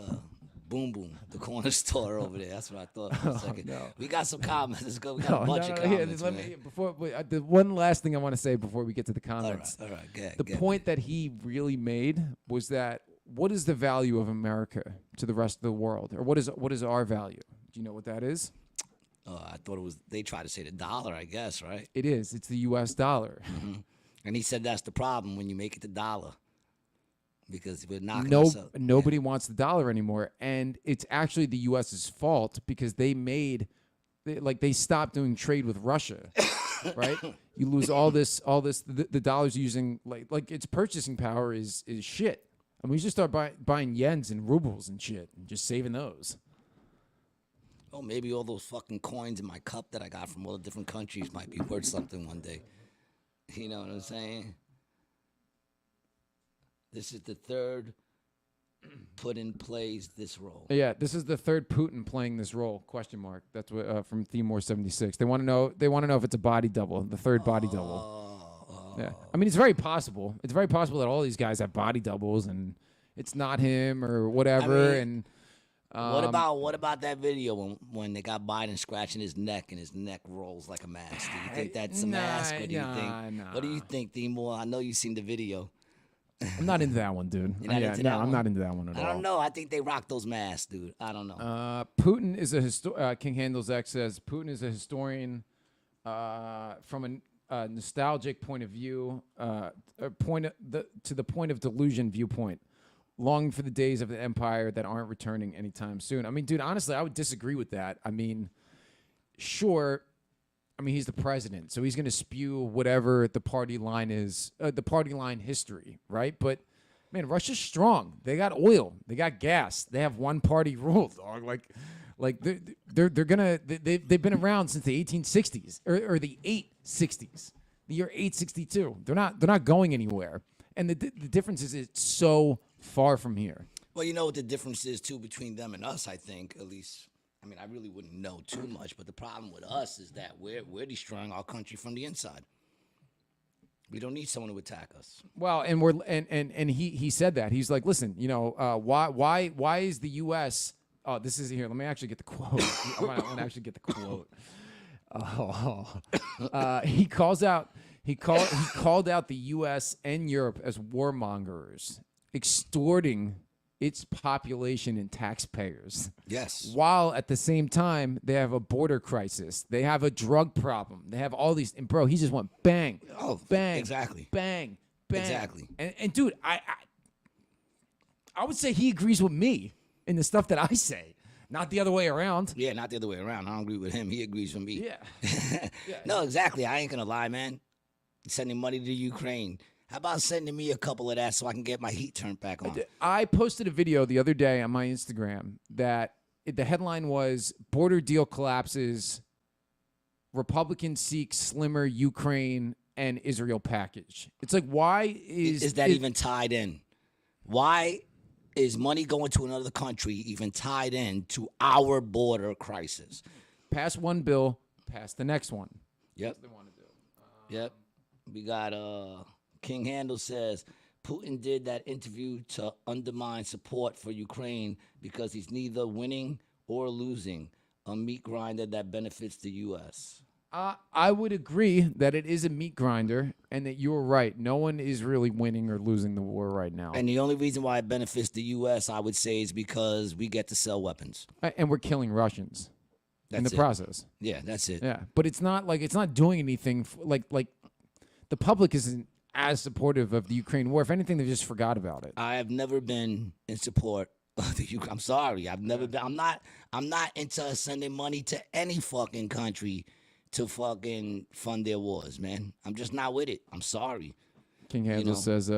Boom Boom, the corner store over there. That's what I thought for a second. No. We got some comments. Let's go. We got a bunch of comments. The one last thing I want to say before we get to the comments. All right. Good. The point that he really made was that what is the value of America to the rest of the world? Or what is our value? Do you know what that is? I thought it was, they tried to say the dollar, I guess, right? It is. It's the U.S. dollar. Mm-hmm. And he said that's the problem when you make it the dollar. Because we're not nobody wants the dollar anymore, and it's actually the U.S.'s fault because they stopped doing trade with Russia, right? You lose all this. The dollar's using like its purchasing power is shit. I mean, we should start buying yens and rubles and shit, and just saving those. Oh, maybe all those fucking coins in my cup that I got from all the different countries might be worth something one day. You know what I'm saying? This is the third Putin plays this role. Yeah, this is the third Putin playing this role? ? That's what from Themore 76. They want to know if it's a body double, the third body double. Yeah, I mean it's very possible. It's very possible that all these guys have body doubles and it's not him or whatever. What about that video when they got Biden scratching his neck and his neck rolls like a mask? Do you think that's a mask, or do you think? What do you think, Demo? I know you've seen the video. I'm not into that one, dude. You're not into that I'm one? not into that one at all. I don't know. I think they rock those masks, dude. I don't know. Putin is a King Handles X says Putin is a historian from a nostalgic point of view, to the point of delusion viewpoint, longing for the days of the empire that aren't returning anytime soon. I mean, dude, honestly, I would disagree with that. I mean, sure. I mean, he's the president, so he's going to spew whatever the party line is, the party line history, right? But man, Russia's strong. They got oil. They got gas. They have one party rule, dog. Like they've been around since the 1860s or the 860s, the year 862. They're not going anywhere. And the difference is it's so far from here. Well, you know what the difference is too between them and us. I think, at least. I mean, I really wouldn't know too much, but the problem with us is that we're destroying our country from the inside. We don't need someone to attack us. Well, and he said that. He's like, listen, you know, why is the U.S. Oh, this is here. Let me actually get the quote. I want to actually get the quote. He called out the U.S. and Europe as warmongers, extorting its population and taxpayers. Yes. While at the same time, they have a border crisis. They have a drug problem. They have all these. And bro, he just went bang, bang, exactly, bang, bang, exactly. And dude, I would say he agrees with me in the stuff that I say, not the other way around. Yeah, not the other way around. I don't agree with him. He agrees with me. Yeah. No, exactly. I ain't gonna lie, man. Sending money to Ukraine. How about sending me a couple of that so I can get my heat turned back on? I posted a video the other day on my Instagram that the headline was "Border Deal Collapses, Republicans Seek Slimmer Ukraine and Israel Package." It's like, why is that even tied in? Why is money going to another country even tied in to our border crisis? Pass one bill, pass the next one. Yep. That's what they want to do. Yep. We got King Handle says Putin did that interview to undermine support for Ukraine because he's neither winning or losing, a meat grinder that benefits the U.S. I would agree that it is a meat grinder and that you're right. No one is really winning or losing the war right now. And the only reason why it benefits the U.S., I would say, is because we get to sell weapons. And we're killing Russians in the process. Yeah, that's it. Yeah, but it's not doing anything like the public isn't as supportive of the Ukraine war. If anything, they just forgot about it. I have never been in support of the Ukraine. I'm sorry. I've never been. I'm not into sending money to any fucking country to fucking fund their wars, man. I'm just not with it. I'm sorry. King Hansel says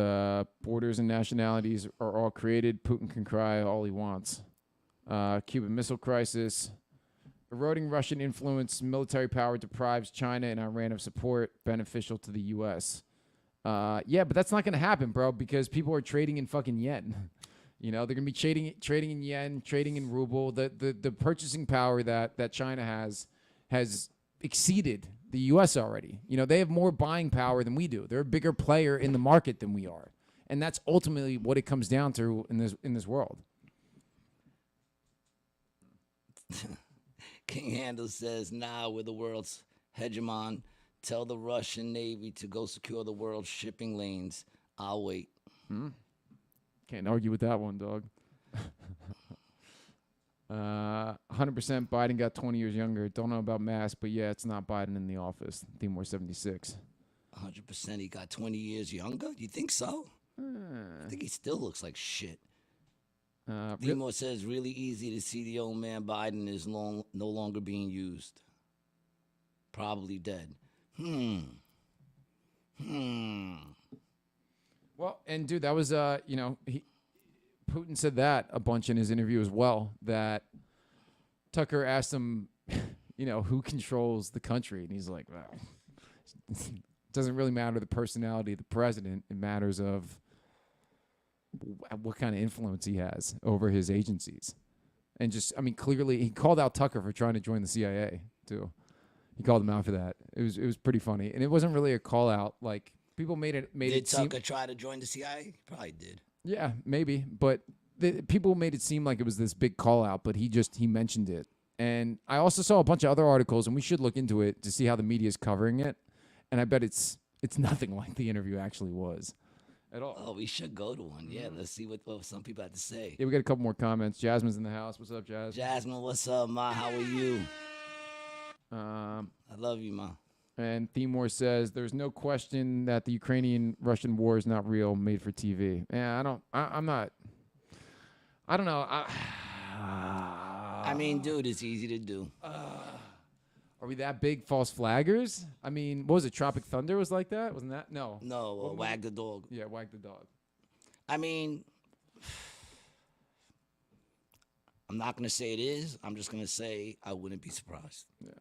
borders and nationalities are all created. Putin can cry all he wants. Cuban Missile Crisis. Eroding Russian influence, military power deprives China and Iran of support beneficial to the U.S. Yeah, but that's not going to happen, bro, because people are trading in fucking yen. You know, they're going to be trading in yen, trading in ruble. The purchasing power that China has exceeded the U.S. already. You know, they have more buying power than we do. They're a bigger player in the market than we are. And that's ultimately what it comes down to in this world. King Handel says, nah, we're the world's hegemon. Tell the Russian Navy to go secure the world's shipping lanes. I'll wait. Can't argue with that one, dog. 100% Biden got 20 years younger. Don't know about masks, but yeah, it's not Biden in the office. Timor 76. 100% he got 20 years younger? You think so? I think he still looks like shit. Timor says, really easy to see the old man Biden is no longer being used. Probably dead. Well, and dude, that was Putin said that a bunch in his interview as well, that Tucker asked him, who controls the country, and he's like, well, it doesn't really matter the personality of the president. It matters of what kind of influence he has over his agencies. And clearly he called out Tucker for trying to join the CIA too. He called him out for that. It was pretty funny. And it wasn't really a call out. Like, people made it Did Tucker try to join the CIA? He probably did. Yeah, maybe. But people made it seem like it was this big call out, but he mentioned it. And I also saw a bunch of other articles, and we should look into it to see how the media is covering it. And I bet it's nothing like the interview actually was at all. Oh, we should go to one. Yeah, let's see what some people have to say. Yeah, we got a couple more comments. Jasmine's in the house. What's up, Jasmine? Jasmine, what's up, Ma? How are you? I love you, Ma. And Themore says, there's no question that the Ukrainian-Russian war is not real, made for TV. Yeah, I'm not. I don't know. I mean, dude, it's easy to do. Are we that big false flaggers? I mean, what was it? Tropic Thunder was like that? Wasn't that? No. No, Wag the Dog. Yeah, Wag the Dog. I mean, I'm not going to say it is. I'm just going to say I wouldn't be surprised. Yeah.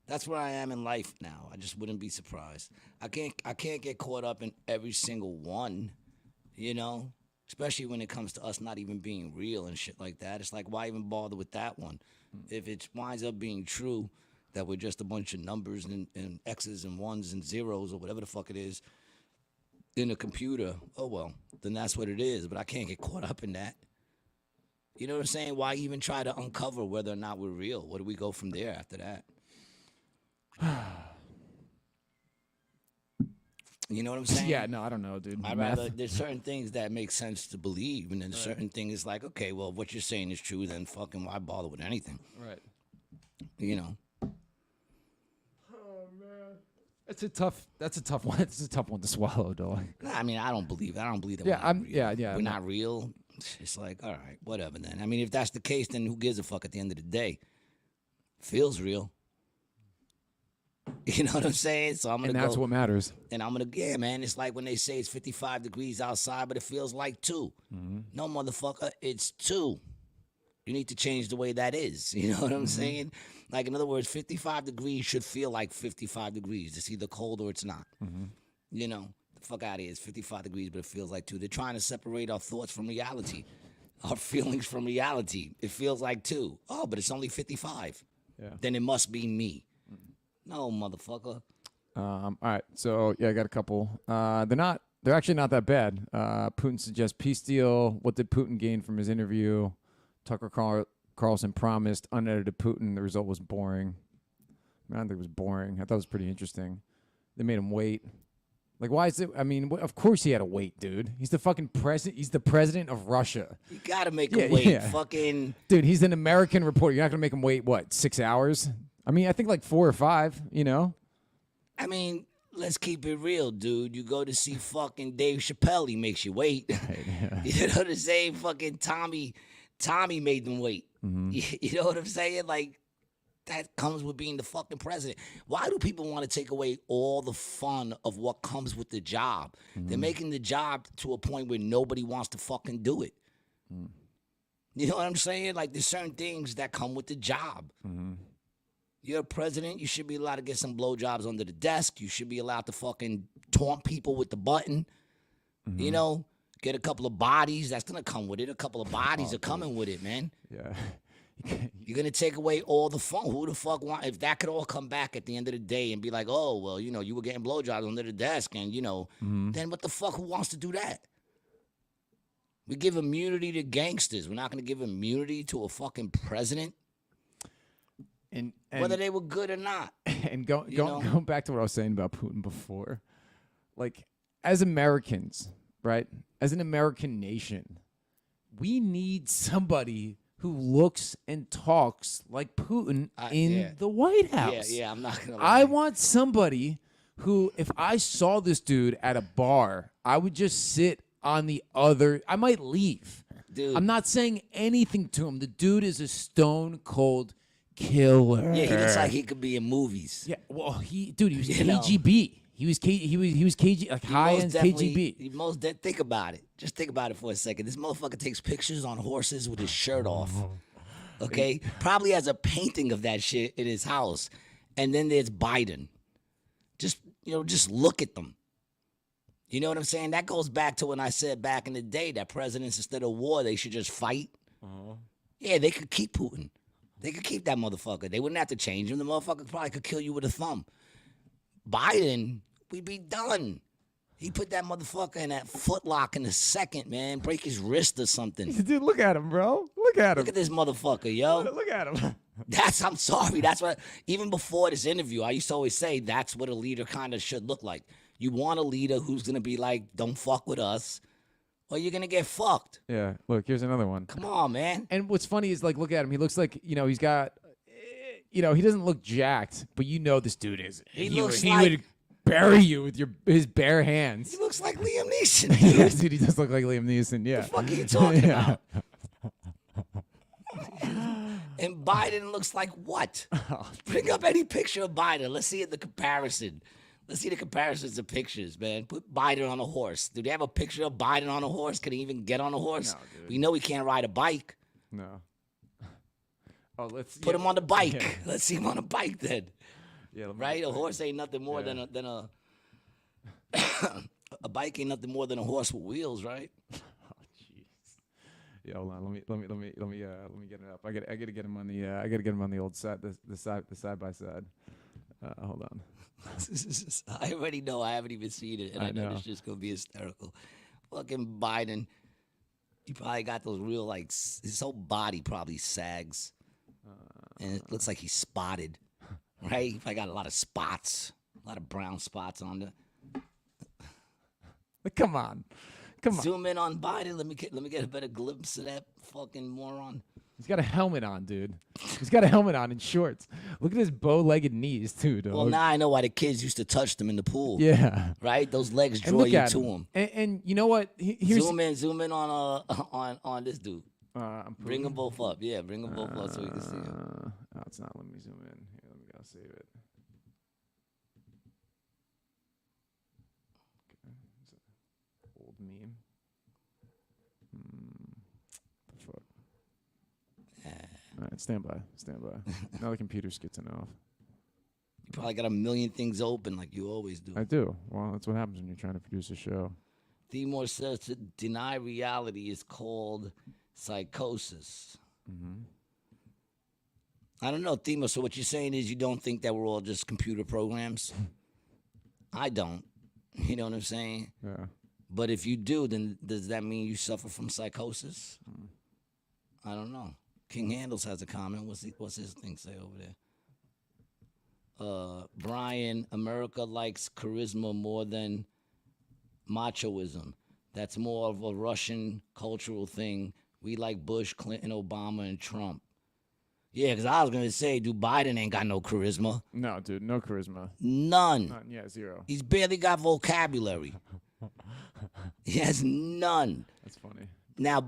That's where I am in life now. I just wouldn't be surprised. I can't get caught up in every single one, you know? Especially when it comes to us not even being real and shit like that. It's like, why even bother with that one? If it winds up being true that we're just a bunch of numbers and X's and ones and zeros or whatever the fuck it is in a computer, oh well, then that's what it is. But I can't get caught up in that. You know what I'm saying? Why even try to uncover whether or not we're real? Where do we go from there after that? You know what I'm saying? Yeah, no, I don't know, dude. There's certain things that make sense to believe, and then certain things like, okay, well, if what you're saying is true, then fucking why bother with anything? Right. You know. Oh man, that's a tough one. It's a tough one to swallow, dog. I mean, I don't believe that. Yeah, we're not real. It's like, all right, whatever then. I mean, if that's the case, then who gives a fuck at the end of the day? Feels real. You know what I'm saying? So I'm gonna go. And that's what matters. And I'm gonna, yeah, man. It's like when they say it's 55 degrees outside, but it feels like 2. Mm-hmm. No, motherfucker, it's 2. You need to change the way that is. You know what I'm saying? Like, in other words, 55 degrees should feel like 55 degrees. It's either cold or it's not. Mm-hmm. You know, the fuck out of here. It's 55 degrees, but it feels like 2. They're trying to separate our thoughts from reality, our feelings from reality. It feels like 2. Oh, but it's only 55. Yeah. Then it must be me. No, motherfucker. All right. So, yeah, I got a couple. They're actually not that bad. Putin suggests peace deal. What did Putin gain from his interview? Tucker Carlson promised unedited Putin. The result was boring. I don't think it was boring. I thought it was pretty interesting. They made him wait. Like, why is it? I mean, of course he had to wait, dude. He's the fucking president. He's the president of Russia. You gotta make him wait. Yeah. Fucking. Dude, he's an American reporter. You're not gonna make him wait, what, 6 hours? I mean, I think like 4 or 5, you know? I mean, let's keep it real, dude. You go to see fucking Dave Chappelle, he makes you wait. Right, yeah. You know what I'm saying? Fucking Tommy made them wait. Mm-hmm. You know what I'm saying? Like, that comes with being the fucking president. Why do people want to take away all the fun of what comes with the job? Mm-hmm. They're making the job to a point where nobody wants to fucking do it. Mm. You know what I'm saying? Like, there's certain things that come with the job. Mm-hmm. You're a president. You should be allowed to get some blowjobs under the desk. You should be allowed to fucking taunt people with the button. Mm-hmm. You know, get a couple of bodies. That's going to come with it. A couple of bodies are coming with it, man. Yeah. You're going to take away all the fun. Who the fuck want, if that could all come back at the end of the day and be like, oh, well, you know, you were getting blowjobs under the desk and, you know, then what the fuck, who wants to do that? We give immunity to gangsters. We're not going to give immunity to a fucking president. And whether they were good or not. And going back to what I was saying about Putin before, like, as Americans, right, as an American nation, we need somebody who looks and talks like Putin in the White House. Yeah, I'm not going to lie. I want somebody who, if I saw this dude at a bar, I would just sit on the other. I might leave. Dude. I'm not saying anything to him. The dude is a stone cold killer. Yeah, he looks like he could be in movies. Yeah, well, he was KGB. He was KG, like high-end KGB. Think about it. Just think about it for a second. This motherfucker takes pictures on horses with his shirt off. Okay? Probably has a painting of that shit in his house. And then there's Biden. Just look at them. You know what I'm saying? That goes back to when I said back in the day that presidents, instead of war, they should just fight. Yeah, they could keep Putin. They could keep that motherfucker. They wouldn't have to change him. The motherfucker probably could kill you with a thumb. Biden, we'd be done. He put that motherfucker in that footlock in a second, man. Break his wrist or something. Dude, look at him, bro. Look at him. Look at this motherfucker, yo. Look at him. I'm sorry. That's what, even before this interview, I used to always say that's what a leader kind of should look like. You want a leader who's going to be like, don't fuck with us, or you're going to get fucked. Yeah, look, here's another one. Come on, man. And what's funny is, like, look at him. He looks like, he's got, he doesn't look jacked, but this dude is. He would bury you with his bare hands. He looks like Liam Neeson, dude. Yes, dude, he does look like Liam Neeson, yeah. What the fuck are you talking about? And Biden looks like what? Bring up any picture of Biden. Let's see the comparison. Let's see the comparisons of pictures, man. Put Biden on a horse. Do they have a picture of Biden on a horse? Can he even get on a horse? No, dude. We know he can't ride a bike. No. Oh, let's put him on the bike. Yeah. Let's see him on a bike then. Yeah, right? A horse ain't nothing more than a a bike ain't nothing more than a horse with wheels, right? Oh, jeez. Yeah, hold on. Let me get it up. I gotta get him on the old side, the side by side. Hold on. I already know. I haven't even seen it, and I know it's just gonna be hysterical. Fucking Biden. He probably got those real, like, his whole body probably sags, and it looks like he's spotted. Right? He probably got a lot of spots, a lot of brown spots on the. Come on. Zoom in on Biden. Let me get a better glimpse of that fucking moron. He's got a helmet on, dude. He's got a helmet on and shorts. Look at his bow-legged knees, too, dog. Well, now I know why the kids used to touch them in the pool. Yeah. Right? Those legs draw you to him. And you know what? Here's zoom in on this dude. Bring them both up. Yeah, bring them both up so we can see them. Oh, it's not letting me zoom in. Here, let me go save it. Okay. Old meme. The fuck? All right, stand by. Now the computer's getting off. You probably got a million things open like you always do. I do. Well, that's what happens when you're trying to produce a show. Timur says to deny reality is called psychosis. Mm-hmm. I don't know, Timur. So what you're saying is you don't think that we're all just computer programs? I don't. You know what I'm saying? Yeah. But if you do, then does that mean you suffer from psychosis? I don't know. King Handles has a comment. What's his thing say over there? Brian, America likes charisma more than machoism. That's more of a Russian cultural thing. We like Bush, Clinton, Obama, and Trump. Yeah, because I was going to say, dude, Biden ain't got no charisma. No, dude, no charisma. None. Yeah, zero. He's barely got vocabulary. He has none. That's funny. Now,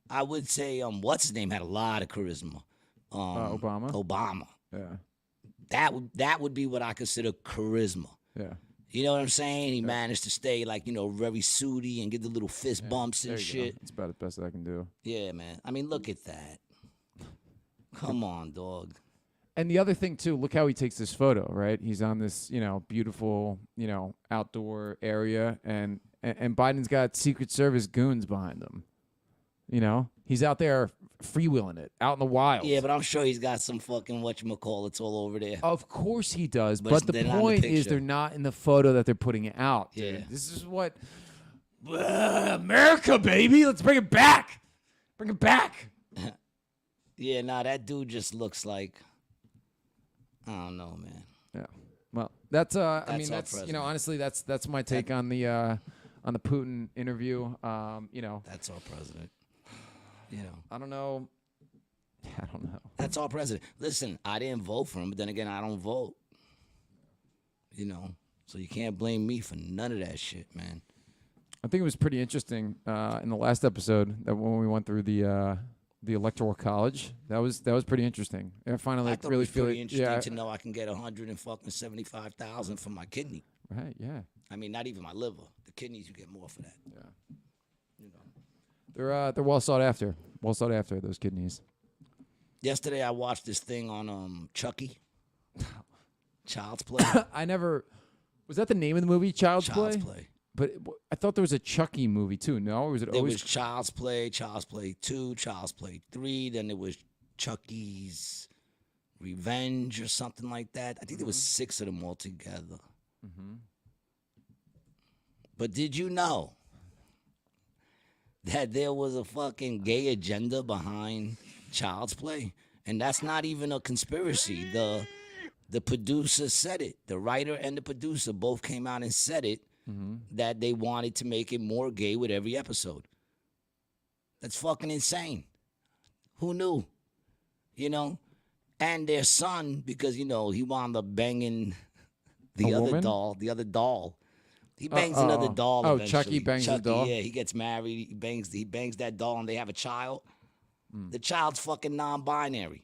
I would say, what's his name had a lot of charisma. Obama. Obama. Yeah. That would be what I consider charisma. Yeah. You know what I'm saying? He managed to stay very suity and get the little fist bumps and shit. It's about the best that I can do. Yeah, man. I mean, look at that. Come on, dog. And the other thing too, look how he takes this photo, right? He's on this, beautiful, outdoor area, and Biden's got Secret Service goons behind him. He's out there freewheeling it, out in the wild. Yeah, but I'm sure he's got some fucking whatchamacallits all over there. Of course he does, but the point is they're not in the photo that they're putting out. Dude. Yeah. This is what America, baby. Let's bring it back. Bring it back. Yeah, that dude just looks like, I don't know, man. Yeah. Well, that's I mean, our that's president. honestly, that's my take on the Putin interview. That's our president. I don't know. That's our president. Listen, I didn't vote for him, but then again, I don't vote. So you can't blame me for none of that shit, man. I think it was pretty interesting in the last episode that when we went through the electoral college. That was pretty interesting. I finally I thought really it was feel pretty it. interesting Yeah. to know I can get $175,000 for my kidney. Right. Yeah. I mean, not even my liver. The kidneys, you get more for that. Yeah. They're well sought after. Well sought after, those kidneys. Yesterday, I watched this thing on Chuckie. Child's Play. I never. Was that the name of the movie? Child's Child's Play. But I thought there was a Chucky movie too. No, or was it There always? was Child's Play, Child's Play 2, Child's Play 3. Then there was Chucky's Revenge or something like that. I think there was 6 of them all together. Mm-hmm. But did you know that there was a fucking gay agenda behind Child's Play? And that's not even a conspiracy. The producer said it. The writer and the producer both came out and said it, that they wanted to make it more gay with every episode. That's fucking insane. Who knew? You know? And their son, because, you know, he wound up banging the other doll. He bangs another doll eventually. Chuckie bangs the doll? Yeah, he gets married. He bangs that doll, and they have a child. The child's fucking non-binary.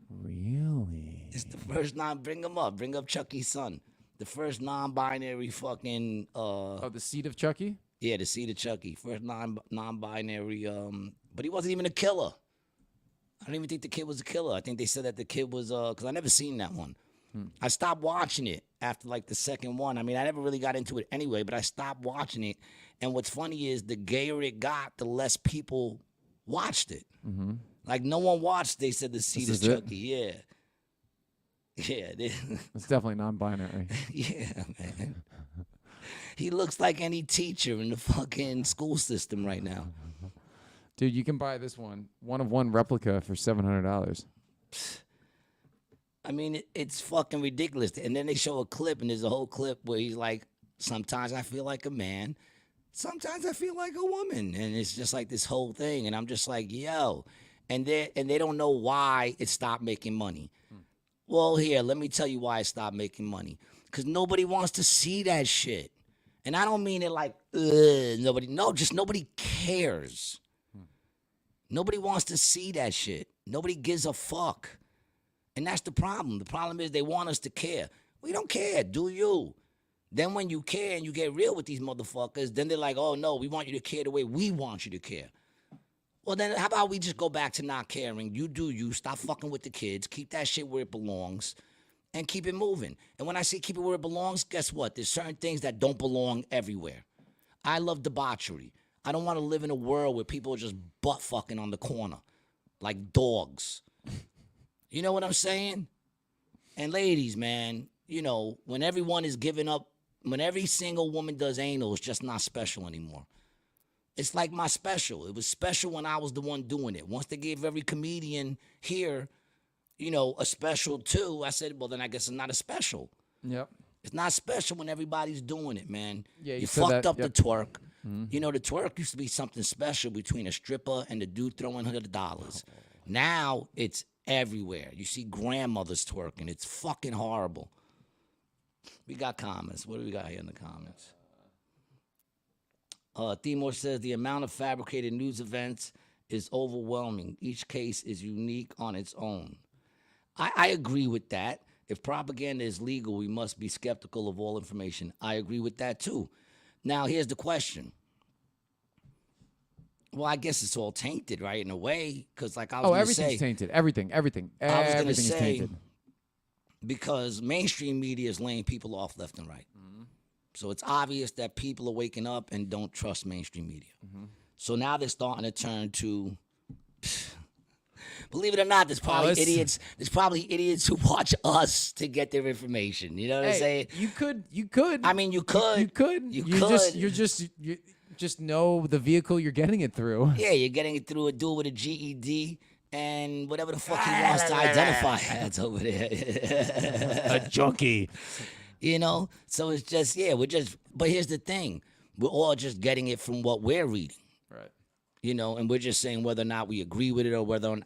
Really? It's the first bring him up. Bring up Chuckie's son. The first non-binary fucking... the seed of Chuckie? Yeah, the seed of Chuckie. First non-binary... But he wasn't even a killer. I don't even think the kid was a killer. I think they said that the kid was... Because I never seen that one. I stopped watching it after, like, the second one. I mean, I never really got into it anyway, but I stopped watching it. And what's funny is the gayer it got, the less people watched it. Like, no one watched, they said, the seed of Chuckie. Yeah. Yeah. It's definitely non-binary. Yeah, man. He looks like any teacher in the fucking school system right now. Dude, you can buy this one of one replica for $700. I mean, it's fucking ridiculous. And then they show a clip, and there's a whole clip where he's like, sometimes I feel like a man, sometimes I feel like a woman. And it's just like this whole thing. And I'm just like, yo. And they don't know why it stopped making money. Well, here, let me tell you why it stopped making money. Because nobody wants to see that shit. And I don't mean it like, nobody. No, just nobody cares. Nobody wants to see that shit. Nobody gives a fuck. And that's the problem. The problem is they want us to care. We don't care. Do you? Then when you care and you get real with these motherfuckers, then they're like, oh, no, we want you to care the way we want you to care. Well, then how about we just go back to not caring? You do you. Stop fucking with the kids. Keep that shit where it belongs and keep it moving. And when I say keep it where it belongs, guess what? There's certain things that don't belong everywhere. I love debauchery. I don't want to live in a world where people are just butt fucking on the corner like dogs. You know what I'm saying? And ladies, man, you know, when everyone is giving up, when every single woman does anal, it's just not special anymore. It's like my special. It was special when I was the one doing it. Once they gave every comedian here, you know, a special too, I said, well, then I guess it's not a special. Yep. It's not special when everybody's doing it, man. Yeah, you fucked up yep. the twerk. You know, the twerk used to be something special between a stripper and the dude throwing $100. Now it's everywhere. You see grandmothers twerking. It's fucking horrible. We got comments. What do we got here in the comments? Timor says the amount of fabricated news events is overwhelming. Each case is unique on its own. I agree with that. If propaganda is legal, we must be skeptical of all information. I agree with that too. Now, here's the question. Well, I guess it's all tainted, right, in a way, because like I was going to say... everything's tainted. Everything. I was going to say, tainted. Because mainstream media is laying people off left and right. So it's obvious that people are waking up and don't trust mainstream media. So now they're starting to turn to... Believe it or not, there's probably idiots. There's probably idiots who watch us to get their information. You know what I'm saying? You could. I mean, you could. You could. You just know the vehicle you're getting it through. Yeah, you're getting it through a dude with a GED and whatever the fuck he wants to identify as over there. A junkie. You know? So it's just, but here's the thing. We're all just getting it from what we're reading. Right. You know, and we're just saying whether or not we agree with it or whether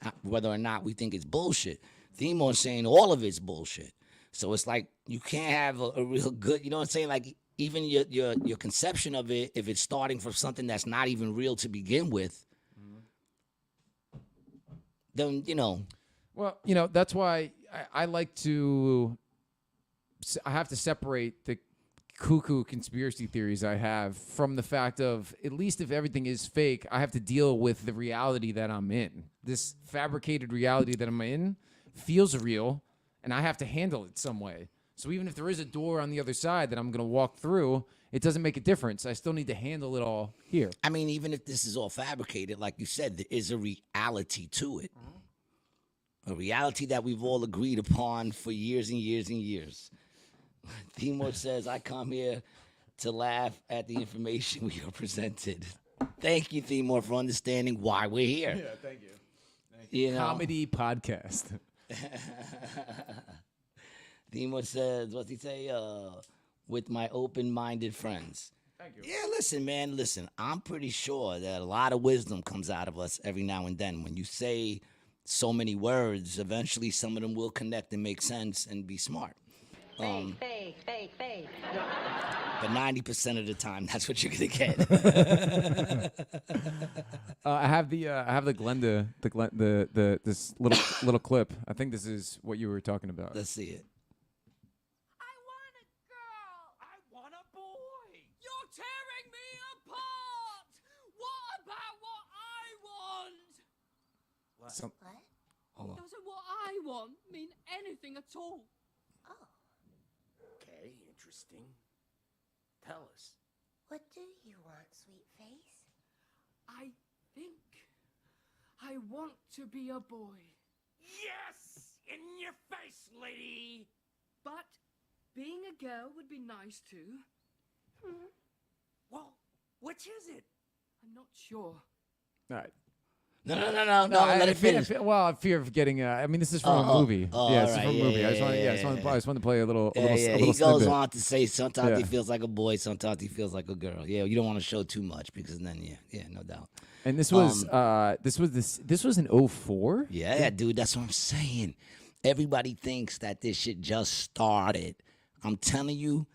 or not we think it's bullshit. Timor's saying all of it's bullshit. So it's like you can't have a real good, you know what I'm saying? Like even your conception of it, if it's starting from something that's not even real to begin with, then, you know. Well, you know, that's why I like to, I have to separate the cuckoo conspiracy theories I have from the fact of, at least if everything is fake, I have to deal with the reality that I'm in. This fabricated reality that I'm in feels real, and I have to handle it some way. So even if there is a door on the other side that I'm going to walk through, it doesn't make a difference. I still need to handle it all here. I mean, even if this is all fabricated, like you said, there is a reality to it. A reality that we've all agreed upon for years and years and years. Timor says, I come here to laugh at the information we are presented. Thank you, Timor, for understanding why we're here. Yeah, thank you. You know? Comedy podcast. Timor says, what's he say? With my open-minded friends. Thank you. Yeah, listen, man, listen. I'm pretty sure that a lot of wisdom comes out of us every now and then. When you say so many words, eventually some of them will connect and make sense and be smart. Fake. But 90% of the time, that's what you're gonna get. I have the Glenda, this little clip. I think this is what you were talking about. Let's see it. I want a girl. I want a boy. You're tearing me apart. What about what I want? What? Hold on. Doesn't what I want mean anything at all? Oh, Okay, interesting. Tell us. what do you want, sweet face? I think I want to be a boy. Yes! In your face, lady! But being a girl would be nice too. Well, which is it? I'm not sure. All right. No, let it finish. I fear of getting. I mean, this is from a movie. Yeah, this is from a movie. I just want to play a little. He little goes snippet. on to say sometimes he feels like a boy, sometimes he feels like a girl. Yeah, you don't want to show too much because then, no doubt. And this was this was in 04? Yeah, dude, that's what I'm saying. Everybody thinks that this shit just started. I'm telling you,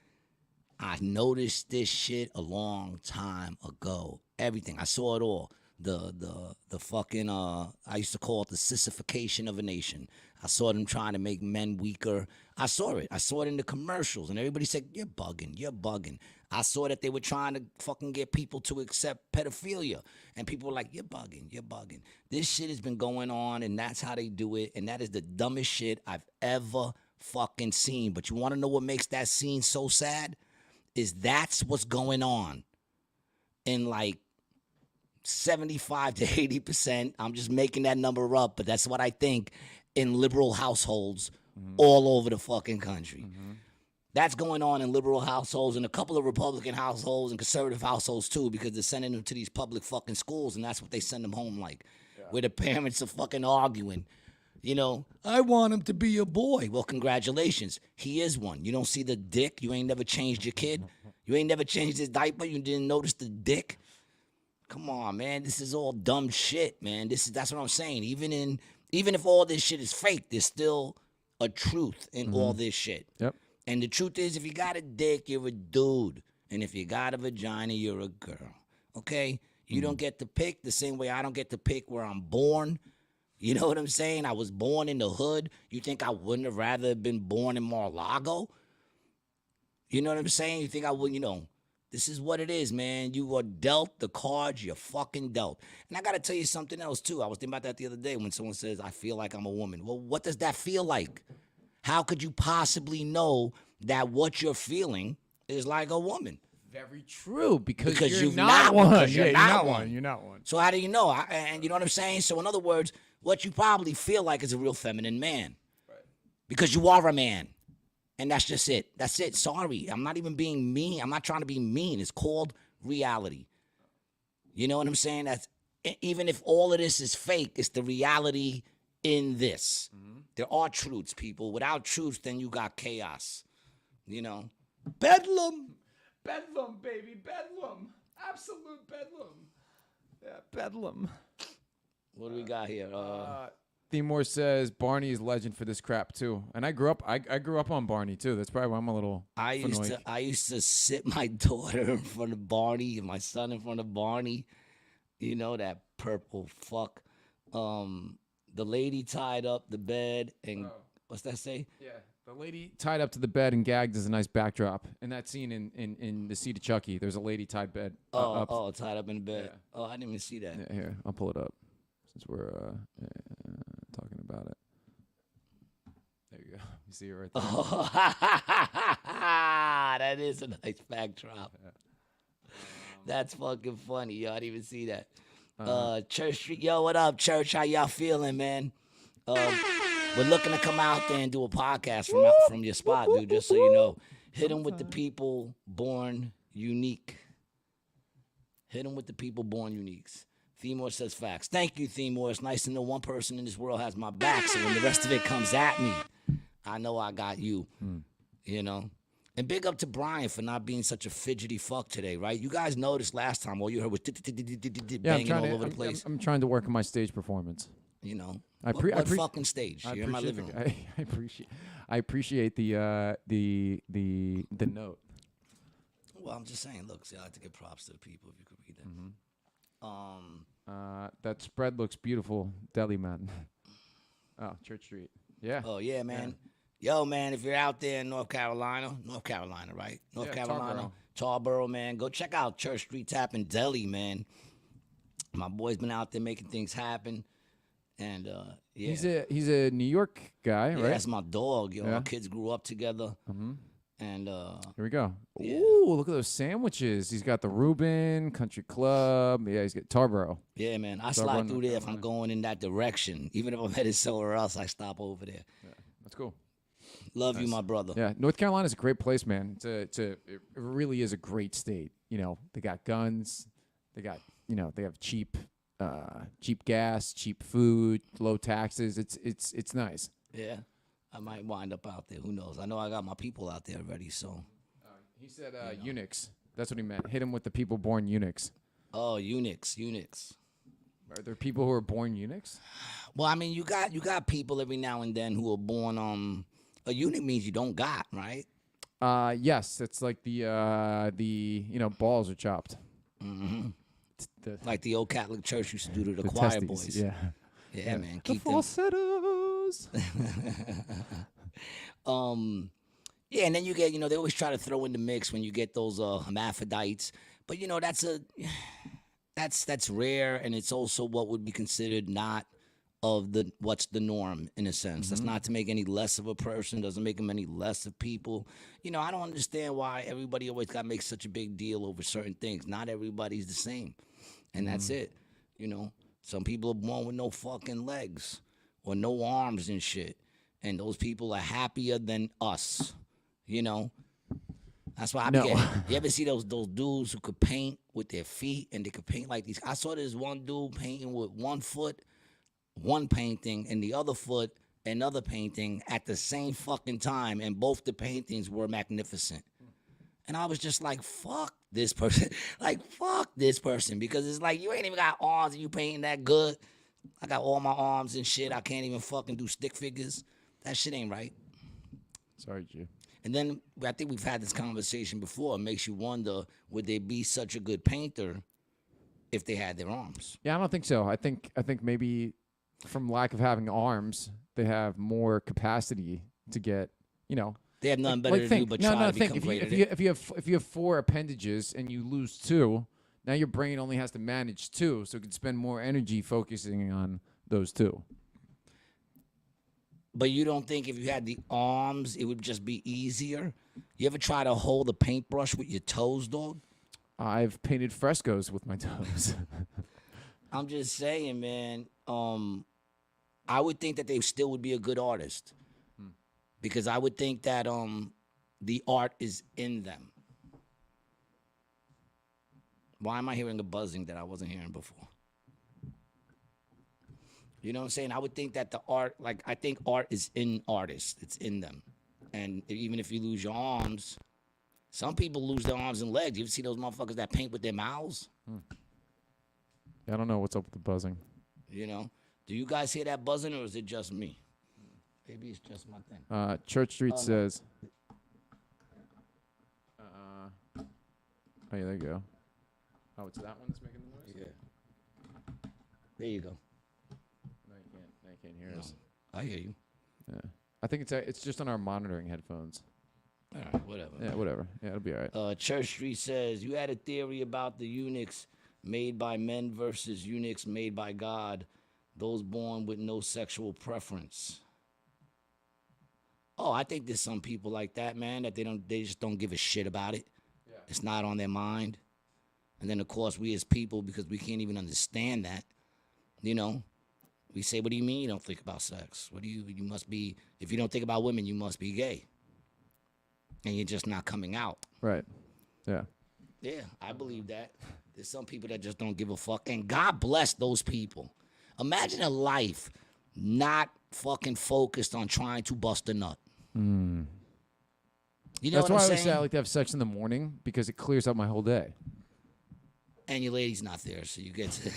I noticed this shit a long time ago. Everything. I saw it all. The fucking I used to call it the sissification of a nation. I saw them trying to make men weaker. I saw it in the commercials, and everybody said, you're bugging. I saw that they were trying to fucking get people to accept pedophilia, and people were like, you're bugging. This shit has been going on, and that's how they do it, and that is the dumbest shit I've ever fucking seen. But you want to know what makes that scene so sad? Is that's what's going on in like 75 to 80%. I'm just making that number up, but that's what I think in liberal households all over the fucking country. That's going on in liberal households and a couple of Republican households and conservative households too, because they're sending them to these public fucking schools, and that's what they send them home like, where the parents are fucking arguing. You know, I want him to be a boy. Well, congratulations. He is one. You don't see the dick? You ain't never changed your kid? You ain't never changed his diaper? You didn't notice the dick? Come on, man. This is all dumb shit, man. That's what I'm saying. Even if all this shit is fake, there's still a truth in all this shit. Yep. And the truth is, if you got a dick, you're a dude. And if you got a vagina, you're a girl. Okay? You don't get to pick the same way I don't get to pick where I'm born. You know what I'm saying? I was born in the hood. You think I wouldn't have rather have been born in Mar-a-Lago? You know what I'm saying? You think I would, this is what it is, man. You are dealt the cards you're fucking dealt. And I got to tell you something else, too. I was thinking about that the other day when someone says, I feel like I'm a woman. Well, what does that feel like? How could you possibly know that what you're feeling is like a woman? Very true, because you're you've not one. Because you're not one. You're not one. So how do you know? And you know what I'm saying? So in other words, what you probably feel like is a real feminine man. Right. Because you are a man. And that's just it. That's it. Sorry. I'm not even being mean. I'm not trying to be mean. It's called reality. You know what I'm saying? That's even if all of this is fake, it's the reality in this. There are truths, people. Without truths, then you got chaos. Bedlam. Bedlam, baby, bedlam. Absolute bedlam. Yeah, bedlam. What do we got here? Timor says Barney is legend for this crap too, and I grew up on Barney too. That's probably why I'm a little. I used to sit my daughter in front of Barney and my son in front of Barney. You know that purple fuck. The lady tied up the bed and what's that say? Yeah, the lady tied up to the bed and gagged is a nice backdrop. In that scene in the seat of Chuckie, there's a lady tied bed. Up. Tied up in the bed. Yeah. Oh, I didn't even see that. Yeah, here, I'll pull it up since we're talking about it. There you go. You see it right there. Oh, that is a nice backdrop. Yeah. That's fucking funny. Yo, I didn't even see that. Church Street, yo, what up, Church? How y'all feeling, man? We're looking to come out there and do a podcast from your spot, dude. Just so you know, hit them with the people born, unique. Hit them with the people born uniques. Themor says facts. Thank you, Themor. It's nice to know one person in this world has my back, so when the rest of it comes at me, I know I got you. You know? And big up to Brian for not being such a fidgety fuck today, right? You guys noticed last time all you heard was banging all over the place. I'm trying to work on my stage performance. You know? What fucking stage? You're in my living room. I appreciate the note. Well, I'm just saying, look, see, I like to give props to the people if you could read that. That spread looks beautiful, Deli man. Oh, Church Street. Yeah. Oh, yeah, man. Yo, man, if you're out there in North Carolina, right? North Carolina, Tarboro, man, go check out Church Street Tap in Delhi, man. My boy's been out there making things happen. And, yeah. He's a New York guy, Yeah, right? that's my dog, yo. Our kids grew up together. And, Here we go. Yeah. Ooh, look at those sandwiches. He's got the Reuben Country Club. Yeah, he's got Tarboro. yeah, man, I Tarboro, slide through North there if I'm going in that direction. Even if I'm headed somewhere else, I stop over there. That's cool. Love you, my brother. Yeah, North Carolina's a great place, man. It really is a great state. You know, they got guns. They got, they have cheap gas, cheap food, low taxes. It's nice. Yeah. I might wind up out there. Who knows? I know I got my people out there already, so. He said eunuchs. That's what he meant. Hit him with the people born eunuchs. Oh, eunuchs. Are there people who are born eunuchs? Well, I mean, you got people every now and then who are born. A eunuch means you don't got, right? Yes, it's like the balls are chopped. Like the old Catholic Church used to do to the choir testes, boys. Yeah. Yeah, man. The Keep them. falsettos. Yeah, and then you get, they always try to throw in the mix when you get those hermaphrodites. But that's rare, and it's also what would be considered not of what's the norm in a sense. That's not to make any less of a person, doesn't make them any less of people. I don't understand why everybody always got to make such a big deal over certain things. Not everybody's the same. And that's it. Some people are born with no fucking legs or no arms and shit. And those people are happier than us. That's why you ever see those dudes who could paint with their feet and they could paint like these? I saw this one dude painting with one foot, one painting, and the other foot, another painting at the same fucking time. And both the paintings were magnificent. And I was just like, fuck this person. Fuck this person. Because it's like, you ain't even got arms and you painting that good. I got all my arms and shit. I can't even fucking do stick figures. That shit ain't right. Sorry, G. And then I think we've had this conversation before. It makes you wonder, would they be such a good painter if they had their arms? Yeah, I don't think so. I think maybe from lack of having arms, they have more capacity to get, They have nothing better to do but try to become great at it. If you have 4 appendages and you lose 2, now your brain only has to manage 2, so it can spend more energy focusing on those 2. But you don't think if you had the arms, it would just be easier? You ever try to hold a paintbrush with your toes, dog? I've painted frescoes with my toes. I'm just saying, man. I would think that they still would be a good artist. Because I would think that the art is in them. Why am I hearing a buzzing that I wasn't hearing before? You know what I'm saying? I would think that the art, I think art is in artists. It's in them. And even if you lose your arms, some people lose their arms and legs. You ever see those motherfuckers that paint with their mouths? I don't know what's up with the buzzing. Do you guys hear that buzzing or is it just me? Maybe it's just my thing. Church Street says. Oh, yeah, there you go. Oh, it's that one that's making the noise? Yeah. There you go. No, you can't hear us. I hear you. Yeah. I think it's just on our monitoring headphones. All right, whatever. Yeah, whatever. Yeah, it'll be all right. Church Street says, you had a theory about the eunuchs made by men versus eunuchs made by God, those born with no sexual preference. Oh, I think there's some people like that, man, that they just don't give a shit about it. Yeah. It's not on their mind. And then, of course, we as people, because we can't even understand that, we say, what do you mean you don't think about sex? You must be, if you don't think about women, you must be gay. And you're just not coming out. Right. Yeah. Yeah, I believe that. There's some people that just don't give a fuck, and God bless those people. Imagine a life not fucking focused on trying to bust a nut. You know That's what why I'm I always say I saying? like to have sex in the morning because it clears up my whole day. And your lady's not there, so you get to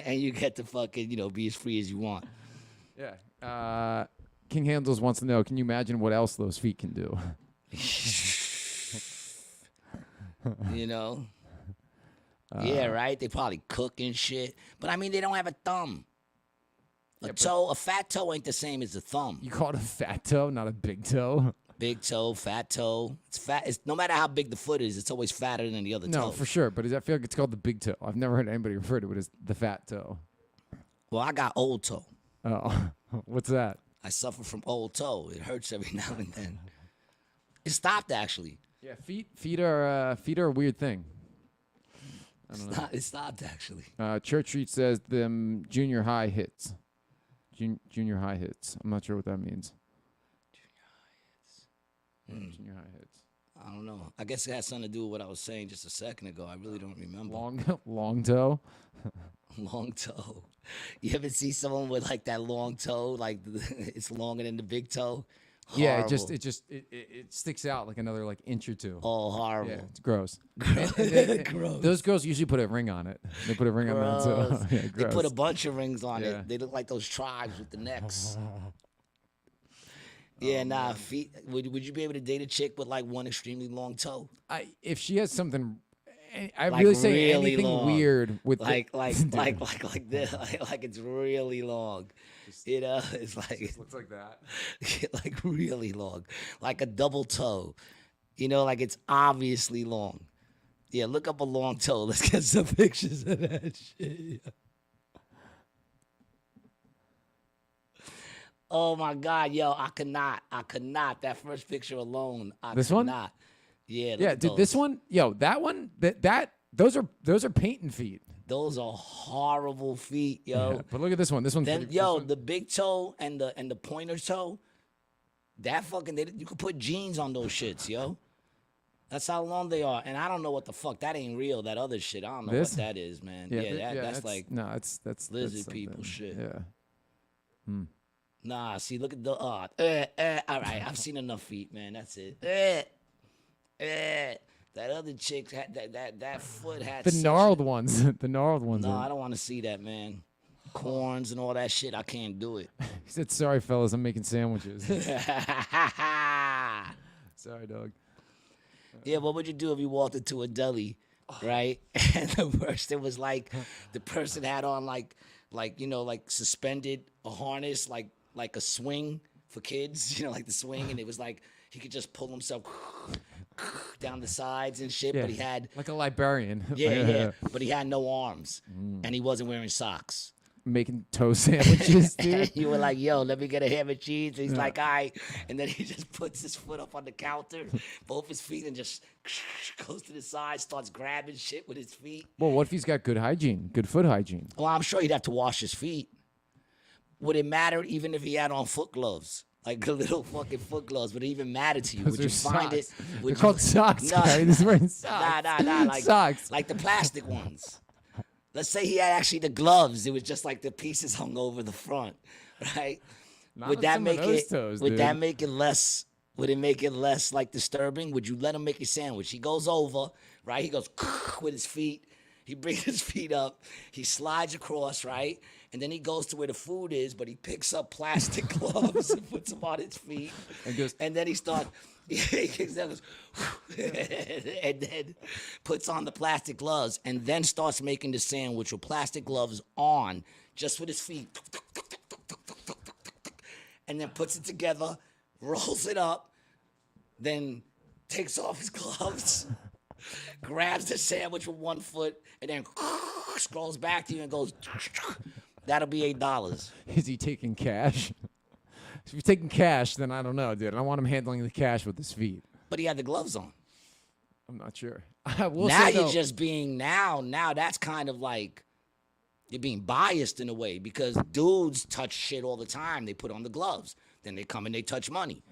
and you get to fucking be as free as you want. Yeah. King Handles wants to know, can you imagine what else those feet can do? You know? Yeah, right? They probably cook and shit. But I mean, they don't have a thumb. A fat toe ain't the same as a thumb. You call it a fat toe, not a big toe? Big toe, fat toe. It's fat. It's no matter how big the foot is, it's always fatter than the other toe. No, for sure. But I feel like it's called the big toe. I've never heard anybody refer to it as the fat toe. Well, I got old toe. Oh, what's that? I suffer from old toe. It hurts every now and then. It stopped actually. Yeah, feet are a weird thing. It stopped actually. Church Street says them junior high hits. Junior high hits. I'm not sure what that means. Junior high hits. I don't know. I guess it has something to do with what I was saying just a second ago. I really don't remember. Long toe. Long toe. You ever see someone with like that long toe, like it's longer than the big toe? Yeah, Horrible. it sticks out like another like inch or two. Oh, horrible. Yeah, it's gross. Gross. Those girls usually put a ring on it. They put a ring on that toe. Gross. Yeah, They put a gross. bunch of rings on Yeah. it. They look like those tribes with the necks. Yeah, nah. Feet. Would you be able to date a chick with like one extremely long toe? If she has something, I Like really say really anything long. weird with Like Dude, this, like it's really long. It's like looks like that. like really long, like a double toe. Like it's obviously long. Yeah, look up a long toe. Let's get some pictures of that shit. Oh my God, yo, I could not. That first picture alone, I This could one? not. Yeah, look Yeah, at dude, this those. one, that one, those are painting feet. Those are horrible feet, yo. Yeah, but look at this one. This one's Then, pretty, yo, this one- the big toe and the pointer toe, that fucking, you could put jeans on those shits, yo. That's how long they are. And I don't know what the fuck. That ain't real. That other shit. I don't know This? what that is, man. th- That's like no, that's lizard people something. shit. Yeah. Nah, see, look at the all right, I've seen enough feet, man. That's it. That other chick had that foot had The such gnarled ones. The gnarled ones. No, are- I don't want to see that, man. Corns and all that shit. I can't do it. He said, "Sorry, fellas, I'm making sandwiches." Sorry, dog. Yeah, what would you do if you walked into a deli, right? And the person was like, the person had on like suspended a harness, like a swing for kids, like the swing, and it was like he could just pull himself down the sides and shit, Yeah, but he had like a librarian. yeah, but he had no arms, and he wasn't wearing socks. Making toast sandwiches, dude. And you were like, yo, let me get a ham and cheese. And he's like, all right. And then he just puts his foot up on the counter, both his feet, and just goes to the side, starts grabbing shit with his feet. Well, what if he's got good hygiene, good foot hygiene? Well, I'm sure he'd have to wash his feet. Would it matter even if he had on foot gloves? Like the little fucking foot gloves. Would it even matter to you? Would They're you find it? socks. Would They're called socks, guy. He's wearing socks. Nah. Like, Socks. like the plastic ones. Let's say he had actually the gloves. It was just like the pieces hung over the front, right? Not Would on that some of make those it? toes, Would dude. that make it less? Would it make it less like disturbing? Would you let him make a sandwich? He goes over, right? He goes with his feet. He brings his feet up. He slides across, right? And then he goes to where the food is, but he picks up plastic gloves and puts them on his feet. And then he starts. He kicks down, goes, and then puts on the plastic gloves, and then starts making the sandwich with plastic gloves on, just with his feet. And then puts it together, rolls it up, then takes off his gloves, grabs the sandwich with one foot, and then scrolls back to you and goes, that'll be $8. Is he taking cash? If you're taking cash, then I don't know, dude. I don't want him handling the cash with his feet. But he had the gloves on. I'm not sure. I will Now say, you're though, just being now that's kind of like you're being biased in a way because dudes touch shit all the time. They put on the gloves. Then they come and they touch money.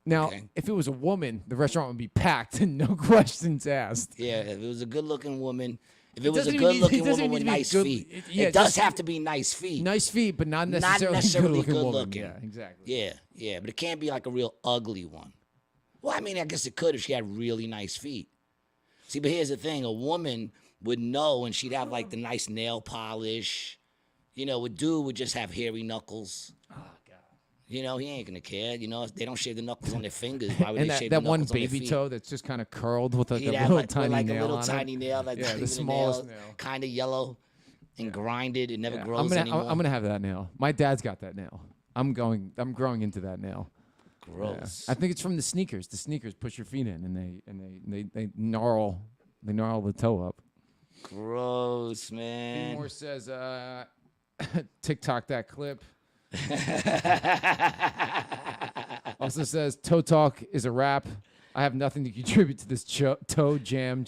Now, Okay. if it was a woman, the restaurant would be packed and no questions asked. Yeah, if it was a good-looking woman, if it was a doesn't even need- good-looking it doesn't woman with even need to be nice good- feet, yeah, it does just- have to be nice feet. Nice feet, but not Not necessarily, necessarily good-looking woman. good-looking. Yeah, exactly. Yeah, yeah, but it can't be like a real ugly one. Well, I mean, I guess it could if she had really nice feet. See, but here's the thing: a woman would know, and she'd have like the nice nail polish. You know, a dude would just have hairy knuckles. Oh God. You know, he ain't gonna care. You know, they don't shave the knuckles on their fingers. Why would And they that, shave that the one knuckles on their baby feet? toe that's just kind of curled with like He'd a have little like, tiny like nail a little on tiny it. nail, like Yeah, even the smallest nail. kind of yellow and grinded. It never Yeah, grows anymore. I'm gonna have that nail. My dad's got that nail. I'm growing into that nail. Yeah. Gross. I think it's from the sneakers. The sneakers push your feet in, and they gnarl the toe up. Gross, man. Moore says, TikTok that clip. Also says, toe talk is a wrap. I have nothing to contribute to this toe jam.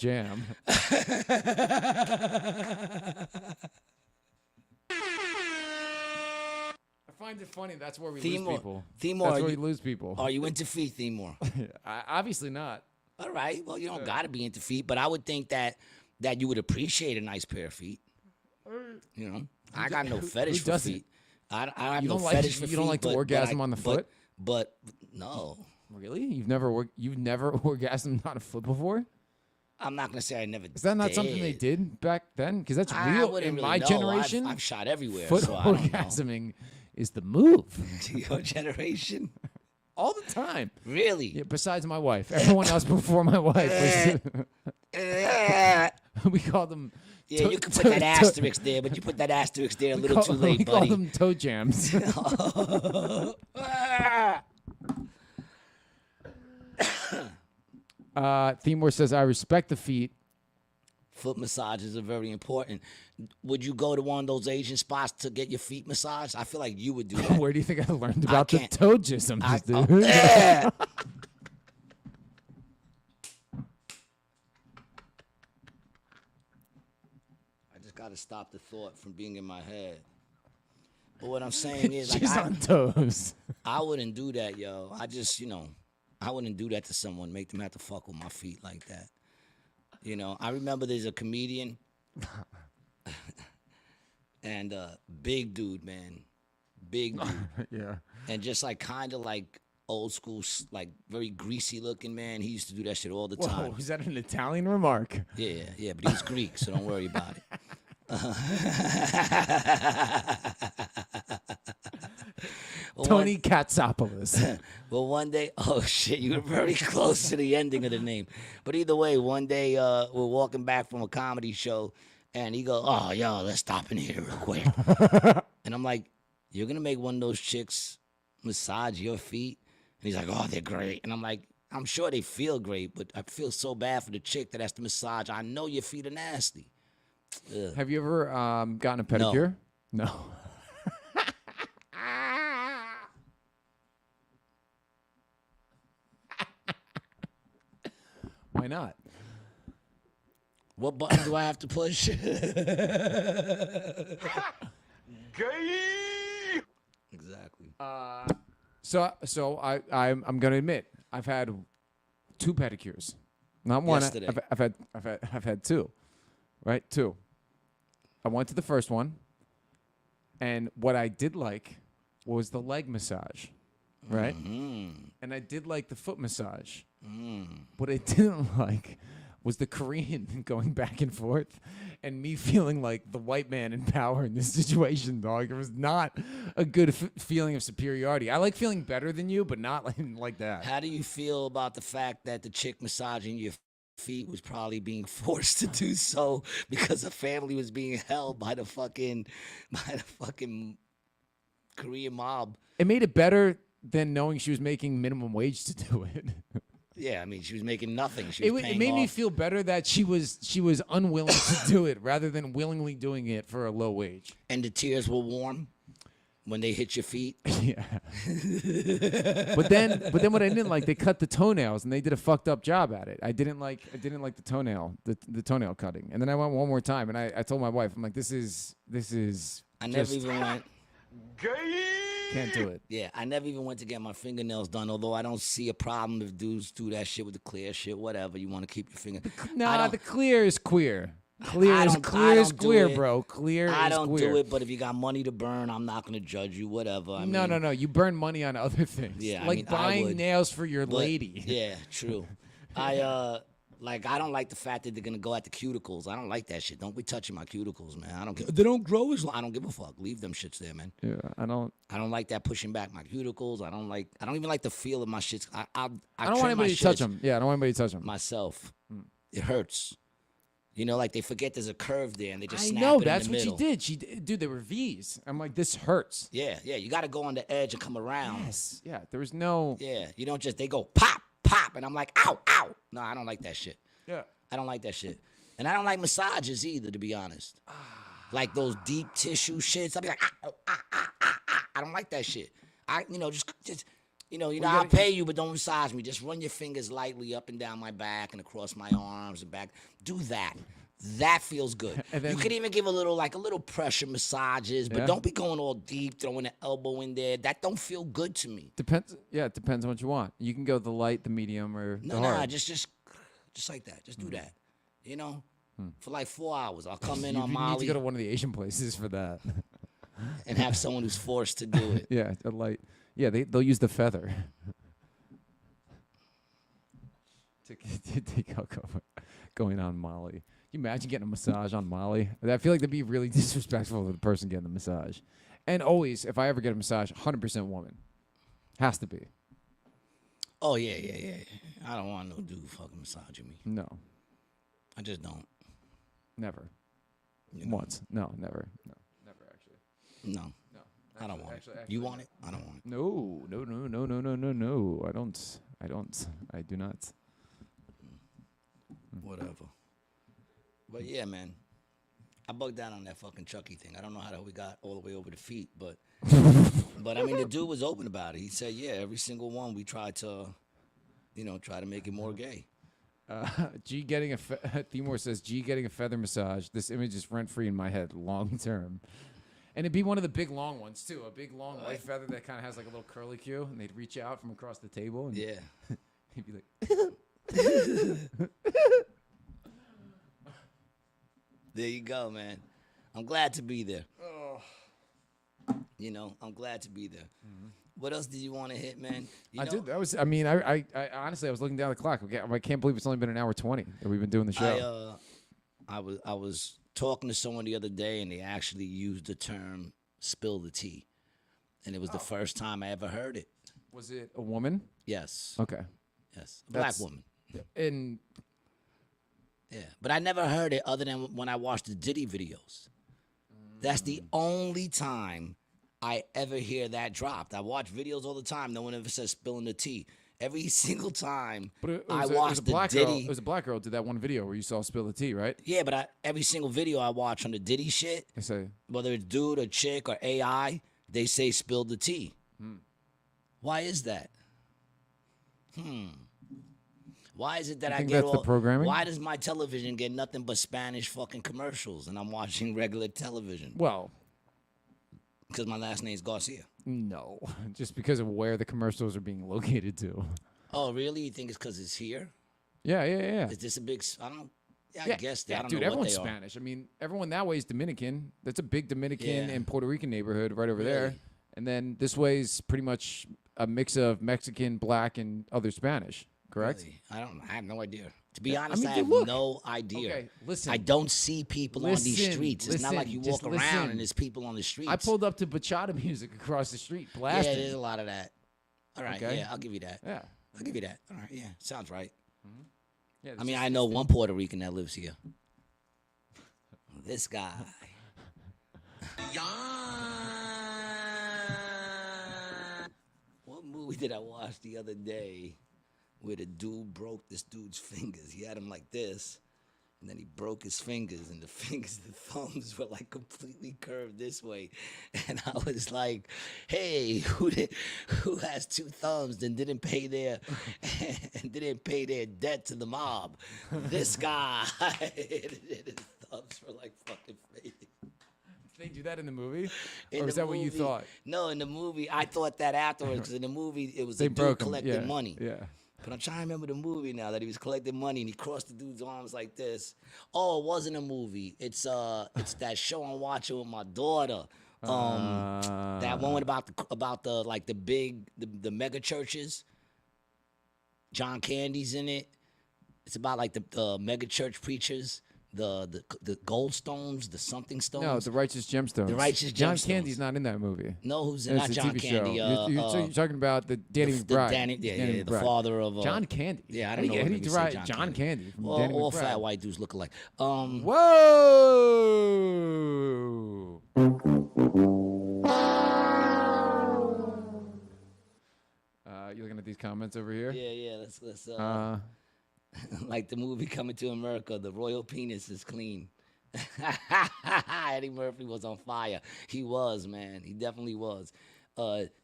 I find it funny. That's where we lose people. Themor, That's where we lose people. Are you into feet, Themor? Obviously not. All right. Well, you don't got to be into feet, but I would think that you would appreciate a nice pair of feet. You know, I got no fetish for doesn't? feet. I have You no don't like fetish for feet. you don't like to but orgasm I- on the foot? But no, Really? You've never orgasmed on a foot before? I'm not gonna say I never. Is that not something they did back then? Because that's I real wouldn't in really my know. generation. I've shot everywhere, Foot so I don't know. orgasming is the move To your generation, all the time. really? Yeah, besides my wife, everyone else before my wife. We call them. Yeah, you can put that asterisk there, but you put that asterisk there a little too late, we call buddy. them toe jams. Themor says, I respect the feet. Foot massages are very important. Would you go to one of those Asian spots to get your feet massaged? I feel like you would do that. Where do you think I learned about the can't- toe jisms, dude? Oh, yeah. I just got to stop the thought from being in my head. But what I'm saying is, like, She's on toes. I wouldn't do that, yo. I just, I wouldn't do that to someone, make them have to fuck with my feet like that. You know, I remember there's a comedian and big dude, man. Big dude. Yeah. And just like kind of like old school, like very greasy looking, man. He used to do that shit all the Whoa, time. is that an Italian remark? Yeah, yeah, but he was Greek, so don't worry about it. Tony Katsopoulos. Well, one day, oh shit, you were very close to the ending of the name. But either way, one day we're walking back from a comedy show, and he goes, "Oh, yo, let's stop in here real quick." And I'm like, "You're gonna make one of those chicks massage your feet?" And he's like, "Oh, they're great." And I'm like, "I'm sure they feel great, but I feel so bad for the chick that has to massage. I know your feet are nasty." Ugh. Have you ever gotten a pedicure? No. Why not? What button do I have to push? Exactly. So I'm gonna admit I've had 2 pedicures, not one. Yesterday. I've had 2, right? 2. I went to the first one, and what I did like was the leg massage, right? And I did like the foot massage. What I didn't like was the Korean going back and forth and me feeling like the white man in power in this situation, dog. It was not a good feeling of superiority. I like feeling better than you, but not like that. How do you feel about the fact that the chick massaging your feet was probably being forced to do so because her family was being held by the fucking Korean mob? It made it better than knowing she was making minimum wage to do it. Yeah, I mean, she was making nothing. She It was paying made me off. feel better that she was unwilling to do it rather than willingly doing it for a low wage. And the tears were warm when they hit your feet. Yeah. but then what I didn't like, they cut the toenails and they did a fucked up job at it. I didn't like the toenail cutting. And then I went one more time and I told my wife, I'm like, this is I never even went. Can't do it. Yeah, I never even went to get my fingernails done, although I don't see a problem if dudes do that shit with the clear shit, whatever. You want to keep your finger. Nah, the clear is queer. Clear I is don't- clear I is don't do queer, it. bro. Clear I is don't queer. do it, but if you got money to burn, I'm not going to judge you, whatever. I No, mean, no. You burn money on other things. Yeah, I like mean, I buying would, nails for your but- lady. Yeah, true. I don't like the fact that they're gonna go at the cuticles. I don't like that shit. Don't be touching my cuticles, man. I don't care. They don't grow as long. I don't give a fuck. Leave them shits there, man. Yeah, I don't. I don't like that pushing back my cuticles. I don't even like the feel of my shits. I I don't trim want my anybody to touch shits them. Yeah, I don't want anybody to touch them. myself. It hurts. You know, like they forget there's a curve there and they just I snap know it that's in the what middle. she did. Dude, they were V's. I'm like, this hurts. Yeah. You got to go on the edge and come around. Yes. Yeah. There was no. Yeah. You don't just they go pop, and I'm like, ow. No, I don't like that shit. Yeah. I don't like that shit. And I don't like massages either, to be honest. Like those deep tissue shits. I'll be like, I don't like that shit. I'll pay you, but don't massage me. Just run your fingers lightly up and down my back and across my arms and back. Do that. That feels good. And then- you could even give a little pressure massages, but Yeah. don't be going all deep, throwing an elbow in there. That don't feel good to me. Depends. Yeah, it depends on what you want. You can go the light, the medium, or the No, hard. just like that. Just do that. You know, for like 4 hours. I'll come in You on need to Molly go to one of the Asian places for that. and have someone who's forced to do it. Yeah, a light. Yeah, they'll use the feather. to take out going on Molly. Can you imagine getting a massage on Molly? I feel like that'd be really disrespectful to the person getting the massage. And always, if I ever get a massage, 100% woman. Has to be. Oh yeah. I don't want no dude fucking massaging me. No, I just don't. never. You know? Once. No, never. No, never actually. No, No. I don't want actually, it. You want it? I don't want it. No. I don't. I do not. Whatever. But yeah, man. I bugged down on that fucking Chuckie thing. I don't know how we got all the way over the feet, but I mean the dude was open about it. He said, yeah, every single one we tried to, try to make it more gay. G getting Timur says G getting a feather massage. This image is rent free in my head, long term, and it'd be one of the big long ones too. A big long white feather that kind of has like a little curly Q, and they'd reach out from across the table. And Yeah. he'd be like, There you go, man. I'm glad to be there. I'm glad to be there. What else did you want to hit, man? I did. That was. I mean, I honestly, I was looking down the clock. I can't believe it's only been an hour 20 that we've been doing the show. I was talking to someone the other day, and they actually used the term "spill the tea," and it was the first time I ever heard it. Was it a woman? Yes. Okay. Yes. A black That's- woman. And Yeah, but I never heard it other than when I watched the Diddy videos. That's the only time I ever hear that dropped. I watch videos all the time. No one ever says spilling the tea. Every single time I watched the Diddy. It was a black girl did that one video where you saw spill the tea, right? Yeah, but every single video I watch on the Diddy shit, I say, whether it's dude or chick or AI, they say spill the tea. Why is that? Why is it that You I think get that's the programming? Why does my television get nothing but Spanish fucking commercials and I'm watching regular television? well, Because my last name's Garcia. no, just because of where the commercials are being located to. Oh, really? You think it's because it's here? Yeah. Is this a big? I don't. Yeah, I guess that. I don't dude, know what everyone's they are. Spanish. I mean, everyone that way is Dominican. That's a big Dominican Yeah. and Puerto Rican neighborhood right over there. Really? And then this way is pretty much a mix of Mexican, black, and other Spanish. Correct? Really? I have no idea. To be I honest, mean, I dude, have look. no idea. Okay, listen. I don't see people on these Listen, streets. It's not like you listen, walk just around listen. and there's people on the streets. I pulled up to bachata music across the street, Yeah, blasting. there's a lot of that. All right, Okay. yeah, I'll give you that. Yeah. I'll give you that. All right, yeah, sounds right. Yeah, I mean, I know one Puerto Rican that lives here. This guy. What movie did I watch the other day where the dude broke this dude's fingers? He had him like this, and then he broke his fingers, and the thumbs were like completely curved this way. And I was like, hey, who has two thumbs and didn't pay their debt to the mob? This guy. His thumbs were like fucking faded. They do that in the movie, In or is the that what you movie- thought? No, in the movie, I thought that afterwards because in the movie it was They a dude broke him. collecting Yeah, money. Yeah. But I'm trying to remember the movie now that he was collecting money and he crossed the dude's arms like this. Oh, it wasn't a movie. It's that show I'm watching with my daughter. That one about the like the big the mega churches. John Candy's in it. It's about like the mega church preachers, the Goldstones, the something stones. No, the Righteous Gemstones. The Righteous John Gemstones. Candy's not in that movie. No, who's in It's not a John TV Candy? show. You're talking about the Danny the McBride. Danny the father of John Candy. Yeah, I How don't do you- know. How do Let you me say derive John Candy from Well, Danny all McBride? fat white dudes look alike. Whoa! You looking at these comments over here? Yeah. Let's like the movie Coming to America, the royal penis is clean. Eddie Murphy was on fire. He was, man. He definitely was.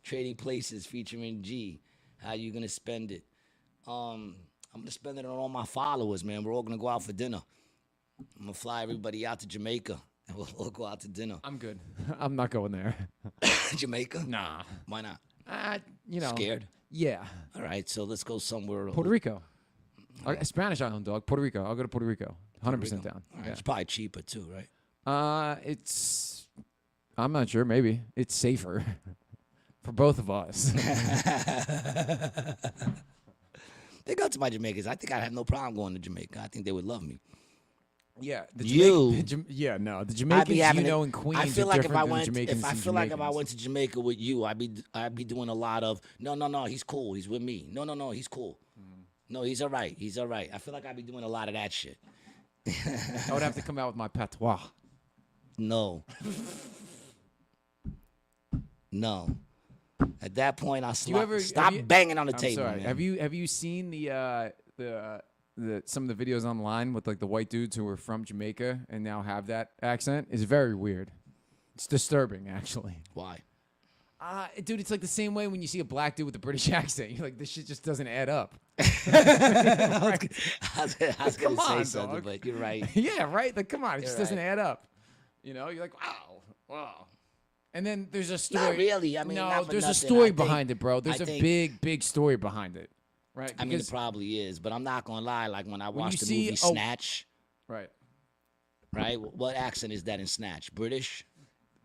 Trading Places featuring G. How you gonna spend it? I'm gonna spend it on all my followers, man. We're all gonna go out for dinner. I'm gonna fly everybody out to Jamaica and we'll all go out to dinner. I'm good. I'm not going there. Jamaica? Nah. Why not? You know. Scared? Yeah. All right, so let's go somewhere. Puerto Rico. Spanish island, dog. Puerto Rico. I'll go to Puerto Rico. 100% down. All right, Yeah. it's probably cheaper too, right? I'm not sure. Maybe it's safer for both of us. They go to my Jamaicans. I think I'd have no problem going to Jamaica. I think they would love me. Yeah, the I'd the be Jamaicans having you know it- in Queens I feel are like if different I than went, Jamaicans if I and feel like if I Jamaicans. went to Jamaica with you, I'd be doing a lot of no, he's cool, he's with me. No, he's cool. No, he's all right. He's all right. I feel like I'd be doing a lot of that shit. I would have to come out with my patois. No. No. At that point, I'll stop banging on the I'm table. sorry. Man. Have you seen the some of the videos online with like the white dudes who were from Jamaica and now have that accent? It's very weird. It's disturbing, actually. Why? Dude, it's like the same way when you see a black dude with a British accent. You're like, this shit just doesn't add up. I was Come gonna say on, something, dog. but you're right. Yeah, right? Like, come on. It just You're doesn't right. add up. You know, you're like, wow. And then there's a story. Not really. I mean, no, not for there's a nothing. story I think- behind it, bro. There's I a think- big story behind it. Right? I mean, it probably is, but I'm not gonna lie. Like when I watched the see- movie oh. Snatch, right. right? What accent is that in Snatch? British?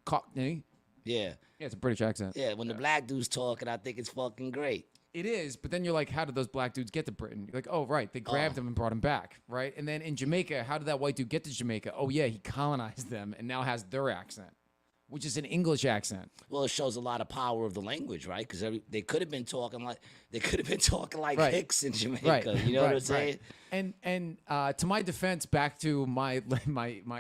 Cockney. Yeah, Yeah, it's a British accent. yeah. When the black dudes talking, I think it's fucking great. It is, but then you're like, how did those black dudes get to Britain? You're like, oh, right, they grabbed them and brought them back, right? And then in Jamaica, how did that white dude get to Jamaica? Oh, yeah, he colonized them and now has their accent, which is an English accent. Well, it shows a lot of power of the language, right? Because they could have been talking like Right. Hicks in Jamaica. Right. You know what I'm right, saying? right. And to my defense, back to my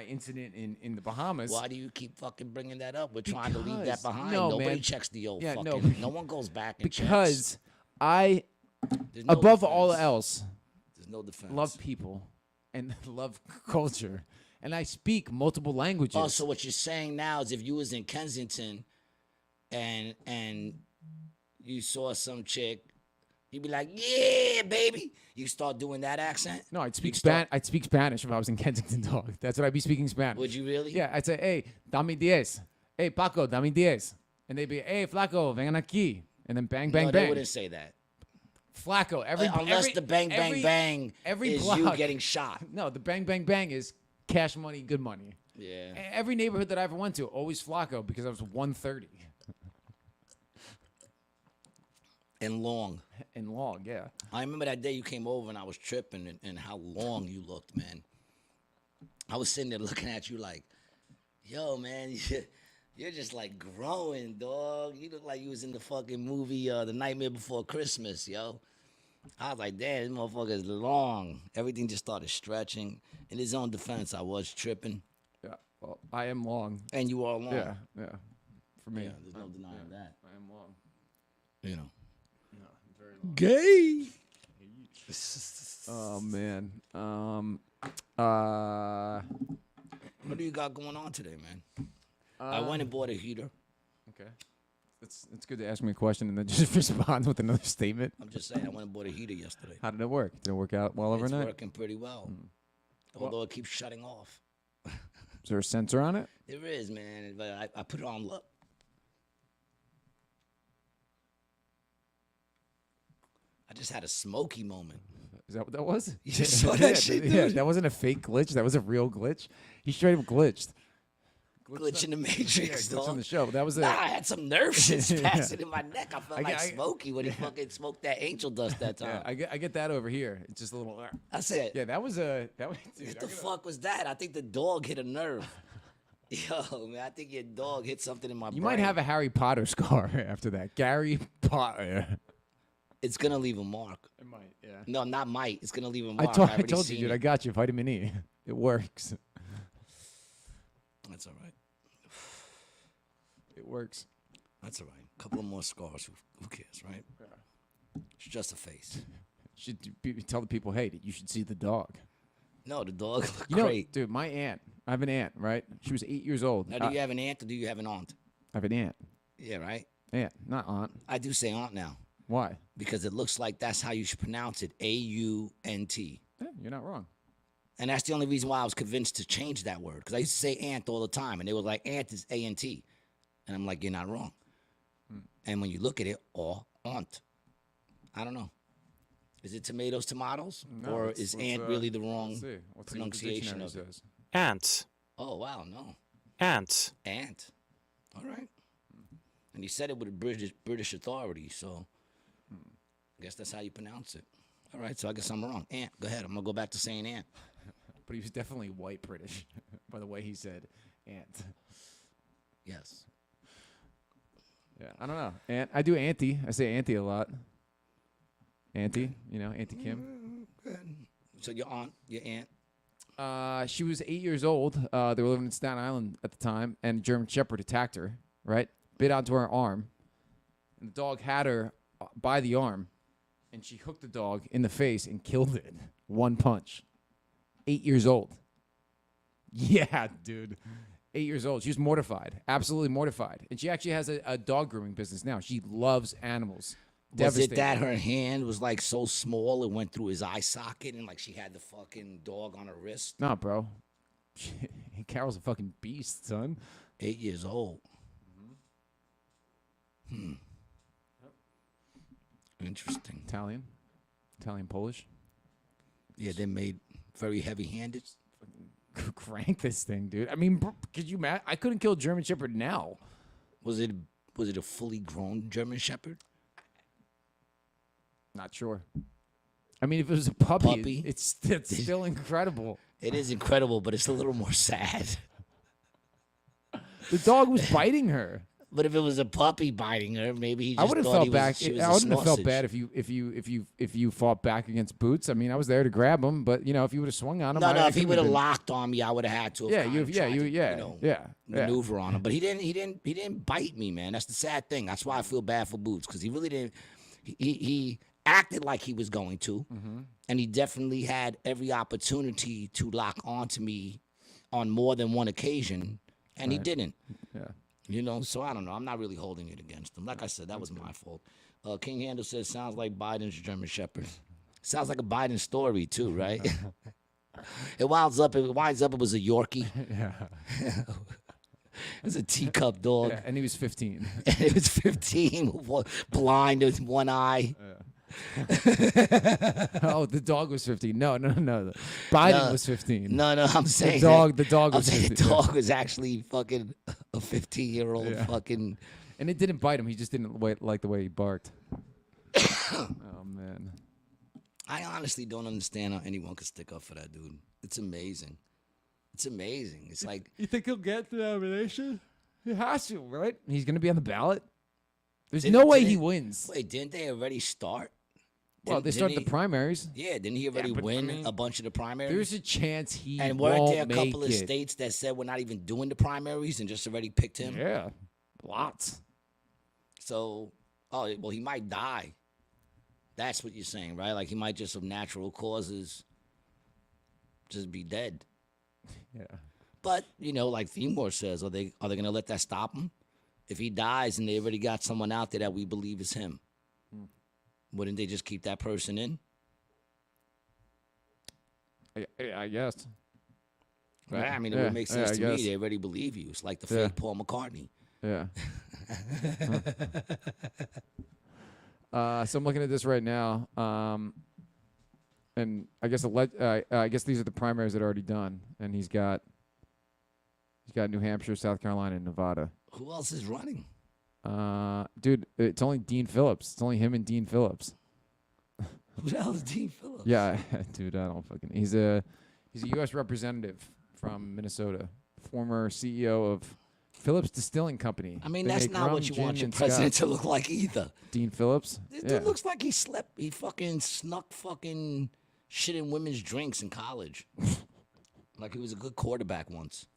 incident in the Bahamas. Why do you keep fucking bringing that up? We're trying to leave that Because- behind. no, Nobody man. checks the old Yeah, no, fucking. No one goes back and checks. Because I, There's no above all defense. else, There's no defense. love people and love culture. And I speak multiple languages. Oh, so what you're saying now is if you was in Kensington and you saw some chick, you'd be like, yeah, baby. You start doing that accent? No, I'd speak You'd start- I'd speak Spanish if I was in Kensington, dog. That's what I'd be speaking Spanish. Would you really? Yeah, I'd say, hey, dame 10. Hey, Paco, dame 10. And they'd be, hey, Flaco, vengan aquí. And then bang, bang, No, bang. they wouldn't say that. Flaco, Unless the bang, bang, bang every is block, you getting shot. No, the bang, bang, bang is cash money, good money. Yeah. Every neighborhood that I ever went to, always Flaco because I was 130. And long. And long, yeah. I remember that day you came over and I was tripping and how long you looked, man. I was sitting there looking at you like, yo, man, you're just like growing, dog. You look like you was in the fucking movie The Nightmare Before Christmas, yo. I was like, damn, this motherfucker is long. Everything just started stretching. In his own defense, I was tripping. Yeah, well, I am long. And you are long. Yeah. For me. Yeah, there's no denying that. I am long. You know. Yeah, very long. Gay. Oh, man. What do you got going on today, man? I went and bought a heater. Okay. It's good to ask me a question and then just respond with another statement. I'm just saying, I went and bought a heater yesterday. How did it work? Did it work out well overnight? It's working pretty well. Although it keeps shutting off. Is there a sensor on it? There is, man, but I put it on look. I just had a smoky moment. Is that what that was? You just saw that shit, Yeah, dude? that wasn't a fake glitch. That was a real glitch. He straight up glitched. Glitch in the Matrix, Glitch on dog. the show. That was Nah, I had some nerve shit Yeah. passing in my neck. I felt like Smokey when he fucking smoked that angel dust that time. Yeah, I get that over here. It's just a little. I said, Yeah, that was a. That was. Dude, what the fuck was that? I think the dog hit a nerve. Yo, man, I think your dog hit something in my brain. You might have a Harry Potter scar after that. Gary Potter. It's gonna leave a mark. It might. Yeah. No, not might. It's gonna leave a I mark. told I've I already told you, seen dude. it. I got you. Vitamin E. It works. That's all right. It works. That's all right. A couple of more scars. Who cares, right? It's just a face. Should tell the people, hey, you should see the dog. No, the dog looked You know, great. dude, my aunt. I have an aunt, right? She was 8 years old. Now, do you have an aunt or do you have an aunt? I have an aunt. Yeah, right? Aunt, not aunt. I do say aunt now Why? because it looks like that's how you should pronounce it. AUNT. Yeah, you're not wrong. And that's the only reason why I was convinced to change that word. Because I used to say aunt all the time. And they were like, aunt is A-N-T. And I'm like, you're not wrong. And when you look at it, aunt. I don't know. Is it tomatoes? No, or let's- is let's, aunt really the wrong Let's see. Let's see what the pronunciation dictionary of it? says. Ant. Oh, wow, no. Ant. Aunt. All right. And he said it with a British authority, so I guess that's how you pronounce it. All right, so I guess I'm wrong. Aunt, go ahead. I'm going to go back to saying aunt. But he was definitely white British by the way he said aunt. Yes. Yeah, I don't know. Aunt, I do auntie. I say auntie a lot. Auntie, you know, Auntie Kim. So your aunt. She was 8 years old. They were living in Staten Island at the time, and a German Shepherd attacked her, right? Bit onto her arm. And the dog had her by the arm, and she hooked the dog in the face and killed it. One punch. 8 years old. Yeah, dude. 8 years old. She was mortified. Absolutely mortified. And she actually has a dog grooming business now. She loves animals. Was it Devastating. that her hand was like so small it went through his eye socket and like she had the fucking dog on her wrist? No, bro. Carol's a fucking beast, son. 8 years old. Interesting. Italian, Polish. Yeah, they made very heavy-handed. Crank this thing, dude. I mean, could you imagine? I couldn't kill a German Shepherd now. Was it a fully grown German Shepherd? Not sure. I mean, if it was a puppy, Puppy? it's still incredible. It is incredible, but it's a little more sad. The dog was biting her. But if it was a puppy biting her, maybe he just I would have thought felt he was, back. she was I a wouldn't have felt sausage. bad if you fought back against Boots. I mean, I was there to grab him, but you know, if you would have swung on him, No, I if he couldn't would have been- locked on me, I would have had to. Yeah, Have you, tried yeah, to, you, yeah, you know, yeah, yeah. maneuver on him. But he didn't bite me, man. That's the sad thing. That's why I feel bad for Boots because he really didn't. He acted like he was going to, and he definitely had every opportunity to lock onto me on more than one occasion, and he didn't. Yeah. You know, so I don't know. I'm not really holding it against him. Like I said, that was my fault. King Handel says, sounds like Biden's German Shepherd. Sounds like a Biden story, too, right? It winds up, it was a Yorkie. Yeah. It was a teacup dog. Yeah, and he was 15. And it was 15, blind with one eye. Oh, the dog was 15. No. Biden was 15. No, I'm saying The dog I'm was saying the 15. dog was actually fucking a 15-year-old Yeah. fucking. And it didn't bite him. He just didn't like the way he barked. Oh, man. I honestly don't understand how anyone could stick up for that dude. It's amazing. It's amazing. It's like, You think he'll get the nomination? He has to, right? He's going to be on the ballot? There's Didn't- no way he didn't- wins. wait, didn't they already start? Well, they started the didn't he- primaries. Yeah, didn't he already but, I win mean, a bunch of the primaries? There's a chance he and weren't won't there a couple make of it. states that said we're not even doing the primaries and just already picked him? Yeah, lots. So, well, he might die. That's what you're saying, right? Like he might just of natural causes just be dead. Yeah. But, you know, like Themore says, are they going to let that stop him? If he dies and they already got someone out there that we believe is him, wouldn't they just keep that person in? I guess. Right? I mean, it Yeah, would make yeah, sense I to me. guess. They already believe you. It's like the Yeah. fake Paul McCartney. Yeah. So I'm looking at this right now, and I guess I guess these are the primaries that are already done, and he's got New Hampshire, South Carolina, and Nevada. Who else is running? Dude, it's only Dean Phillips. It's only him and Dean Phillips. Who the hell is Dean Phillips? Yeah, dude, I don't fucking. He's a U.S. representative from Minnesota, former CEO of Phillips Distilling Company. I mean, They that's make not rum, what you want gin, your and president scotch. to look like either. Dean Phillips. This Yeah. dude looks like he slept. He fucking snuck fucking shit in women's drinks in college. Like he was a good quarterback once.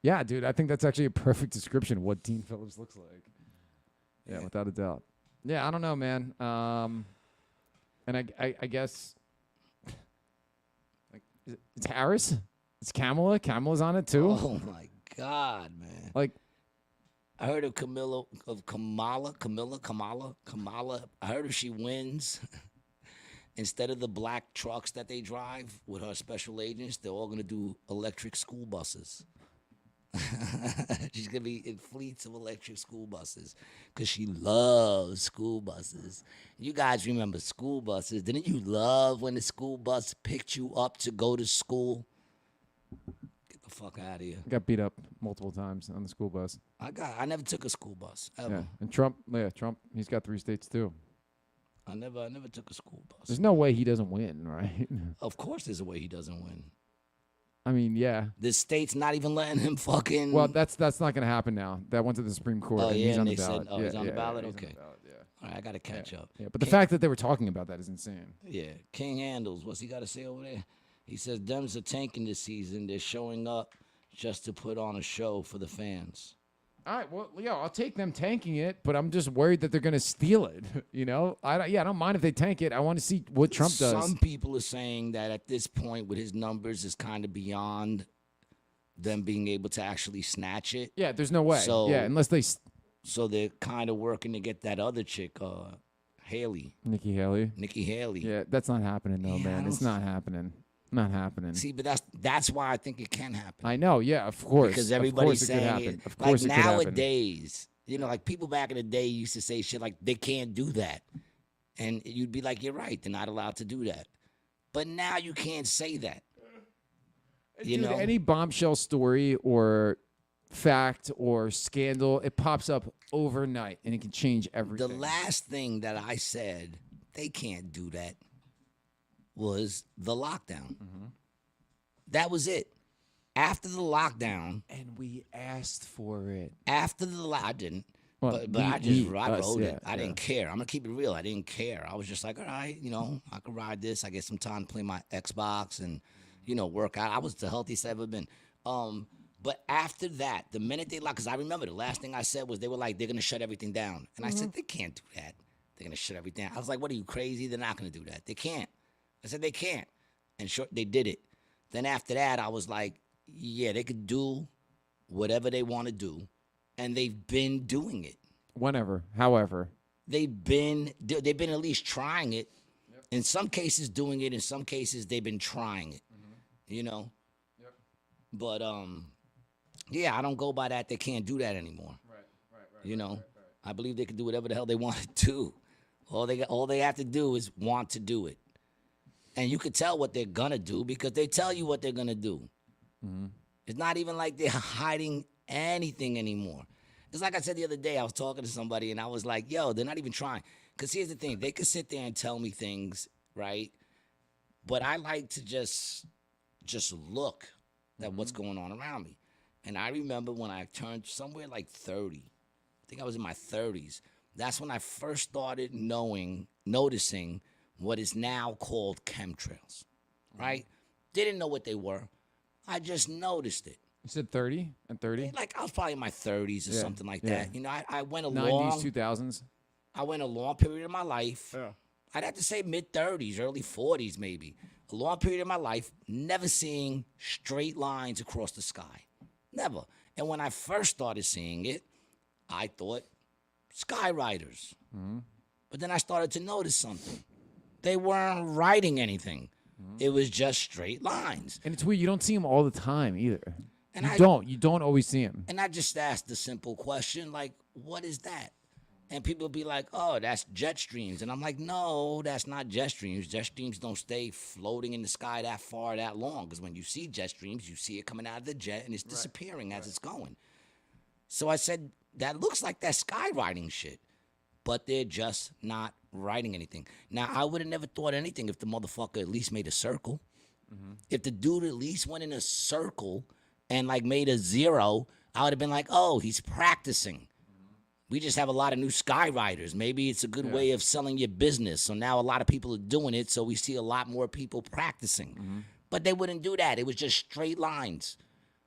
Yeah, dude, I think that's actually a perfect description of what Dean Phillips looks like. Yeah, without a doubt. Yeah, I don't know, man. And I guess like it's Harris. It's Kamala. Kamala's on it too. Oh my God, man! Like, I heard of Kamala. I heard if she wins, instead of the black trucks that they drive with her special agents, they're all gonna do electric school buses. She's gonna be in fleets of electric school buses because she loves school buses. You guys remember school buses? Didn't you love when the school bus picked you up to go to school? Get the fuck out of here. got beat up multiple times on the school bus. I never took a school bus ever. Yeah, and Trump. He's got 3 states too. I never took a school bus. There's no way he doesn't win, right? Of course, there's a way he doesn't win. I mean, yeah. The state's not even letting him fucking. Well, that's not going to happen now. That went to the Supreme Court. Oh, and yeah, he's on and the they said, ballot. oh, he's on the ballot? he's on Okay. the ballot, yeah. All right, I gotta catch up. Yeah, but the fact that they were talking about that is insane. Yeah, King Handles. What's he got to say over there? He says Dems are tanking this season. They're showing up just to put on a show for the fans. All right, well, yeah, I'll take them tanking it, but I'm just worried that they're going to steal it. You know, I don't mind if they tank it. I want to see what Trump does. Some people are saying that at this point, with his numbers, is kind of beyond them being able to actually snatch it. Yeah, there's no way. So- yeah, unless they So they're kind of working to get that other chick, Haley, Nikki Haley. Nikki Haley. Yeah, that's not happening though, Yeah, I man. It's don't not happening. Not happening. See, but that's why I think it can happen. I know. Yeah, of course. Because of everybody's course it saying could happen. it. Of Like course it could happen. nowadays, you know, like people back in the day used to say shit like they can't do that, and you'd be like, you're right, they're not allowed to do that. But now you can't say that. You Dude, know, any bombshell story or fact or scandal, it pops up overnight and it can change the everything. last thing that I said they can't do that was the lockdown. Mm-hmm. That was it. After the lockdown, and we asked for it. I didn't. Well, But I just we, I us, rode yeah, it. I didn't care. I'm gonna keep it real. I didn't care. I was just like, all right, you know, I could ride this. I get some time to play my Xbox and, you know, work out. I was the healthiest I've ever been. But after that, the minute they locked, because I remember the last thing I said was they were like, they're gonna shut everything down, and I said they can't do that. They're gonna shut everything down. I was like, what are you crazy? They're not gonna do that. They can't. I said they can't, and sure they did it. Then after that, I was like, yeah, they could do whatever they want to do, and they've been doing it. Whenever, however. They've been at least trying it. Yep. In some cases, doing it. In some cases, they've been trying it. Mm-hmm. You know. Yep. But yeah, I don't go by that. They can't do that anymore. Right. You know, I believe they can do whatever the hell they want to do. All they have to do is want to do it, and you could tell what they're gonna do because they tell you what they're gonna do. Mm-hmm. It's not even like they're hiding anything anymore. It's like I said the other day, I was talking to somebody and I was like, yo, they're not even trying. Because here's the thing, they could sit there and tell me things, right? But I like to just look at what's going on around me. And I remember when I turned somewhere like 30, I think I was in my 30s, that's when I first started noticing what is now called chemtrails, right? Didn't know what they were. I just noticed it. You said 30 and 30? Like I was probably in my 30s or something like yeah. that. You know, I went a 90s, 2000s? I went a long period of my life. Yeah. I'd have to say mid-30s, early 40s maybe. A long period of my life, never seeing straight lines across the sky. Never. And when I first started seeing it, I thought sky riders. Mm-hmm. But then I started to notice something. They weren't riding anything. It was just straight lines. And it's weird. You don't see him all the time either. And You don't always see him. And I just asked the simple question, like, what is that? And people be like, oh, that's jet streams. And I'm like, no, that's not jet streams. Jet streams don't stay floating in the sky that far, that long. Because when you see jet streams, you see it coming out of the jet and it's disappearing as it's going. So I said, that looks like that skywriting shit. But they're just not writing anything. Now, I would have never thought anything if the motherfucker at least made a circle. If the dude at least went in a circle and, like, made a 0, I would have been like, oh, he's practicing. We just have a lot of new skywriters. Maybe it's a good way of selling your business. So now a lot of people are doing it, so we see a lot more people practicing. But they wouldn't do that. It was just straight lines.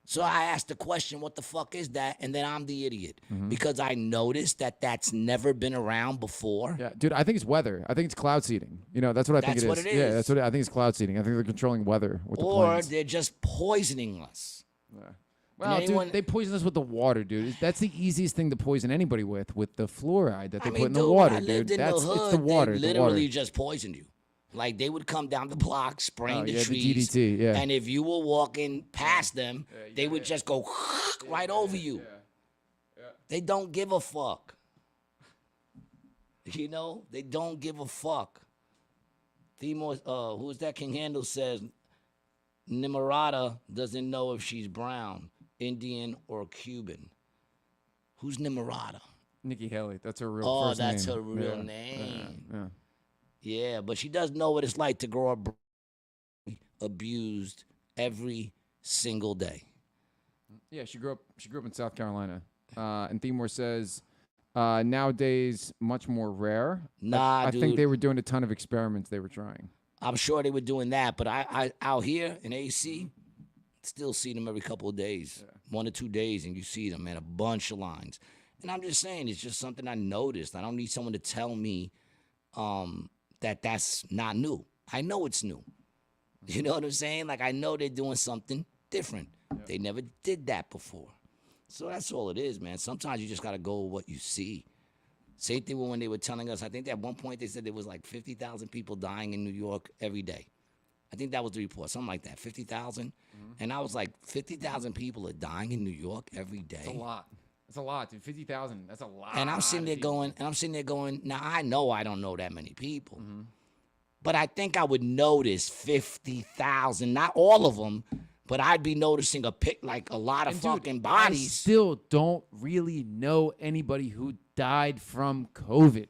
So I asked the question, what the fuck is that? And then I'm the idiot. Because I noticed that that's never been around before. Yeah, dude, I think it's weather. I think it's cloud seeding. You know, that's what I think it is. That's what it Yeah, is. that's what I think it's cloud seeding. I think they're controlling weather with the Or planes. they're just poisoning us. Well, anyone- dude, they poison us with the water, dude. That's the easiest thing to poison anybody with the fluoride that they put in the dude, water, when I lived dude. in the It's hood, the water. they the literally water. just poisoned you. Like, they would come down the block, spraying the trees. DDT, yeah. And if you were walking past them, they would just go right over you. They don't give a fuck. You know? They don't give a fuck. Who's that? King Handel says, Nimarata doesn't know if she's brown, Indian, or Cuban. Who's Nimarata? Nikki Haley. That's her real Oh, first that's name. her real Yeah, name. Yeah. Yeah, but she does know what it's like to grow up abused every single day. Yeah, she grew up in South Carolina. And Themore says nowadays much more rare. Nah, I dude. think they were doing a ton of experiments they were trying. I'm sure they were doing that, but I out here in AC, still see them every couple of days, 1 or 2 days, and you see them, man, a bunch of lines. And I'm just saying, it's just something I noticed. I don't need someone to tell me that that's not new. I know it's new. You know what I'm saying? Like, I know they're doing something different. They never did that before. So that's all it is, man. Sometimes you just got to go with what you see. Same thing when they were telling us, I think at one point they said there was like 50,000 people dying in New York every day. I think that was the report, something like that, 50,000. And I was like, 50,000 people are dying in New York every day. That's a lot. That's a lot, dude. 50,000. That's a lot. And I'm sitting there going, now I know I don't know that many people. But I think I would notice 50,000, not all of them, but I'd be noticing like a lot of And fucking dude, bodies. I still don't really know anybody who died from COVID.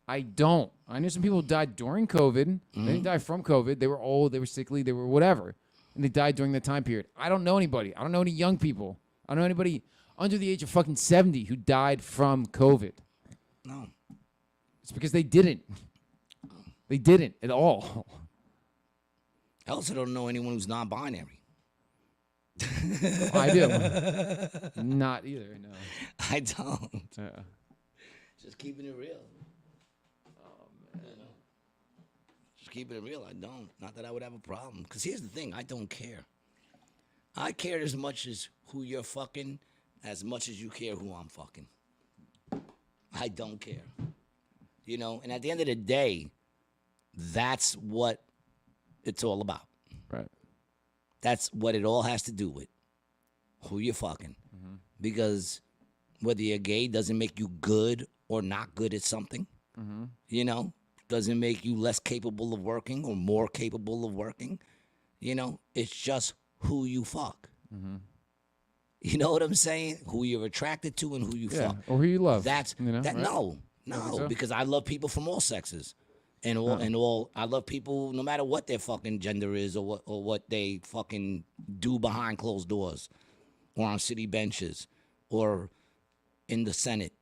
I don't. I knew some people who died during COVID. They didn't die from COVID. They were old, they were sickly, they were whatever. And they died during that time period. I don't know anybody. I don't know any young people. I don't know anybody under the age of fucking 70 who died from COVID. No. It's because they didn't. They didn't at all. I also don't know anyone who's non-binary. I do. Not either, no. I don't. Yeah. Just keeping it real. Oh, man. Just keeping it real. I don't. Not that I would have a problem. Because here's the thing. I don't care. I care as much as who you're fucking as much as you care who I'm fucking. I don't care. You know? And at the end of the day, that's what it's all about. Right. That's what it all has to do with. Who you're fucking. Because whether you're gay doesn't make you good or not good at something. You know? Doesn't make you less capable of working or more capable of working. You know? It's just who you fuck. You know what I'm saying? Who you're attracted to and who you Yeah. fuck. Or who you love. That's you know, that. right? No, so? because I love people from all sexes, and all. I love people no matter what their fucking gender is or what they fucking do behind closed doors, or on city benches, or in the Senate.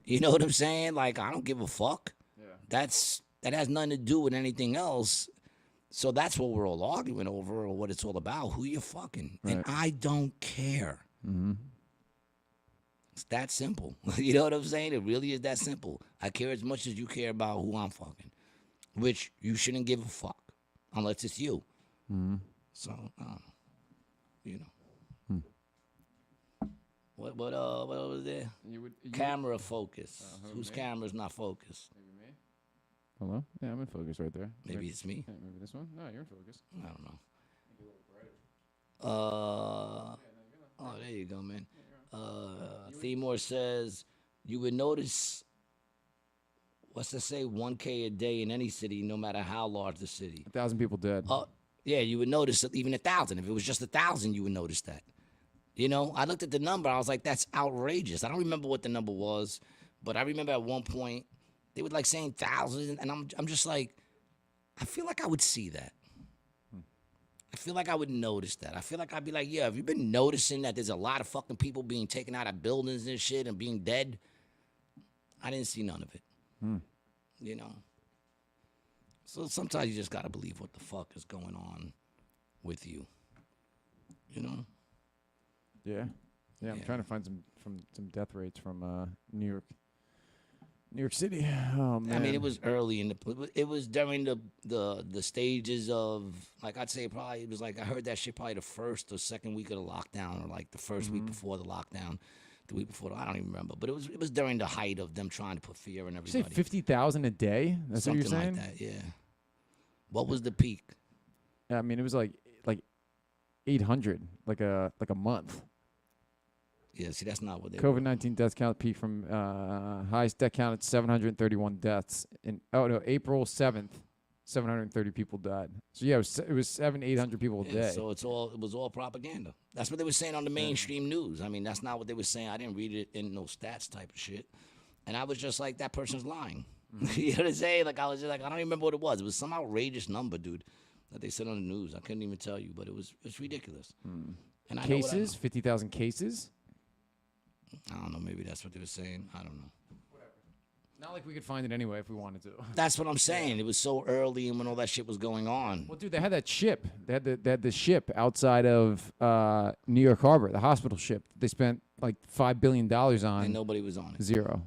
You know what I'm saying? Like, I don't give a fuck. Yeah. That has nothing to do with anything else. So that's what we're all arguing over, or what it's all about. Who you fucking, and I don't care. It's that simple. You know what I'm saying? It really is that simple. I care as much as you care about who I'm fucking, which you shouldn't give a fuck unless it's you. So, you know. What was there? You Camera focus. Whose camera's not focused? Maybe me? Hello? Yeah, I'm in focus right there. Maybe it's me. Yeah, maybe this one? No, you're in focus. I don't know. Oh, there you go, man. Themore says you would notice. What's to say? 1K a day in any city, no matter how large the city. 1,000 people dead. Yeah, you would notice that even 1,000. If it was just 1,000, you would notice that. You know, I looked at the number. I was like, that's outrageous. I don't remember what the number was, but I remember at one point they were like saying thousands, and I'm just like, I feel like I would see that. I feel like I would notice that. I feel like I'd be like, yeah, have you been noticing that there's a lot of fucking people being taken out of buildings and shit and being dead? I didn't see none of it. You know? So sometimes you just got to believe what the fuck is going on with you. You know? Yeah. Yeah, I'm trying to find some death rates from New York City. Oh man. I mean, it was early it was during the stages of, like, I'd say probably it was like I heard that shit probably the first or second week of the lockdown, or like the first week before the lockdown, the week before. I don't even remember, but it was during the height of them trying to put fear in Did you say everybody. 50,000 a day? That's Something what you're saying? like that, yeah. What was the peak? Yeah, I mean, it was like 800, like a month. Yeah, see, that's not what they COVID-19 death count peak from highest death count at 731 deaths in April 7th, 730 people died. So yeah, it was 800 people a day. So it was all propaganda. That's what they were saying on the mainstream news. I mean, that's not what they were saying. I didn't read it in no stats type of shit. And I was just like, that person's lying. You know what I'm saying? Like, I was just like, I don't even remember what it was. It was some outrageous number, dude, that they said on the news. I couldn't even tell you, but it's ridiculous. And I know what I know. Cases? 50,000 cases? I don't know. Maybe that's what they were saying. I don't know. Not like we could find it anyway if we wanted to. That's what I'm saying. It was so early and when all that shit was going on. Well, dude, they had that ship. They had the ship outside of New York Harbor, the hospital ship. They spent like $5 billion on. And nobody was on it. Zero.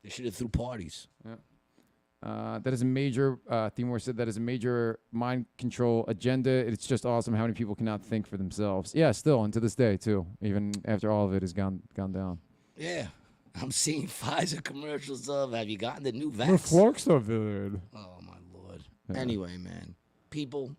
They should have threw parties. Yeah. That is a major, Themore said, that is a major mind control agenda. It's just awesome how many people cannot think for themselves. Yeah, still, and to this day, too, even after all of it has gone down. Yeah. I'm seeing Pfizer commercials of, have you gotten the new The vaccine? flux of it. Oh, my Lord. Anyway, man, people,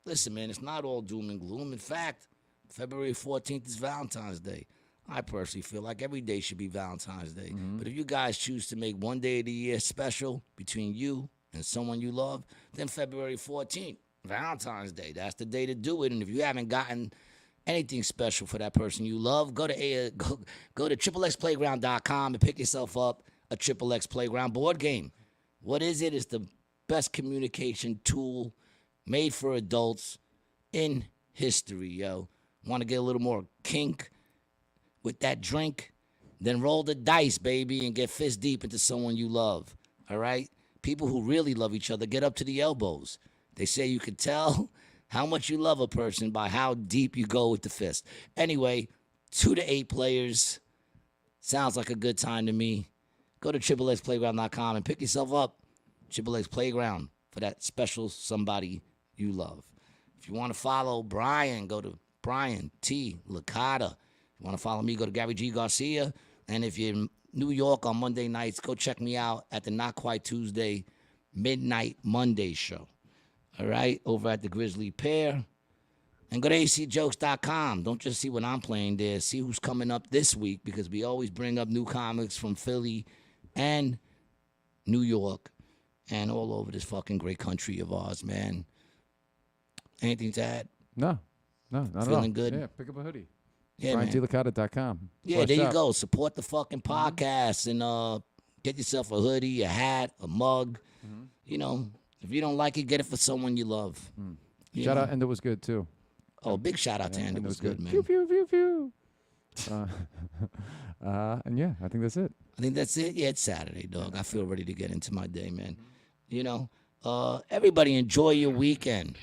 listen, man, it's not all doom and gloom. In fact, February 14th is Valentine's Day. I personally feel like every day should be Valentine's Day. But if you guys choose to make one day of the year special between you and someone you love, then February 14th, Valentine's Day, that's the day to do it. And if you haven't gotten anything special for that person you love, go to XXXplayground.com and pick yourself up a XXX Playground board game. What is it? It's the best communication tool made for adults in history, yo. Want to get a little more kink with that drink? Then roll the dice, baby, and get fist deep into someone you love, all right? People who really love each other get up to the elbows. They say you can tell how much you love a person by how deep you go with the fist. Anyway, 2 to 8 players. Sounds like a good time to me. Go to XXXplayground.com and pick yourself up XXX Playground for that special somebody you love. If you want to follow Brian, go to Brian T. Licata. If you want to follow me, go to Gary G. Garcia. And if you're in New York on Monday nights, go check me out at the Not Quite Tuesday Midnight Monday show. All right, over at the Grizzly Pear. And go to acjokes.com. Don't just see what I'm playing there. See who's coming up this week, because we always bring up new comics from Philly and New York and all over this fucking great country of ours, man. Anything to add? No, not at all. Feeling good? Yeah, pick up a hoodie. Yeah, man. BrianTLicata.com. Yeah, there you go. Support the fucking podcast and get yourself a hoodie, a hat, a mug. You know, if you don't like it, get it for someone you love. You Shout know? out, and it was good too. Oh, big shout out to Andy. It was good, man. Pew, pew, pew, pew. And yeah, I think that's it. I think that's it. Yeah, it's Saturday, dog. I feel ready to get into my day, man. You know, everybody enjoy your weekend.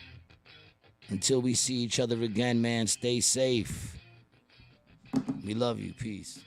Until we see each other again, man, stay safe. We love you. Peace.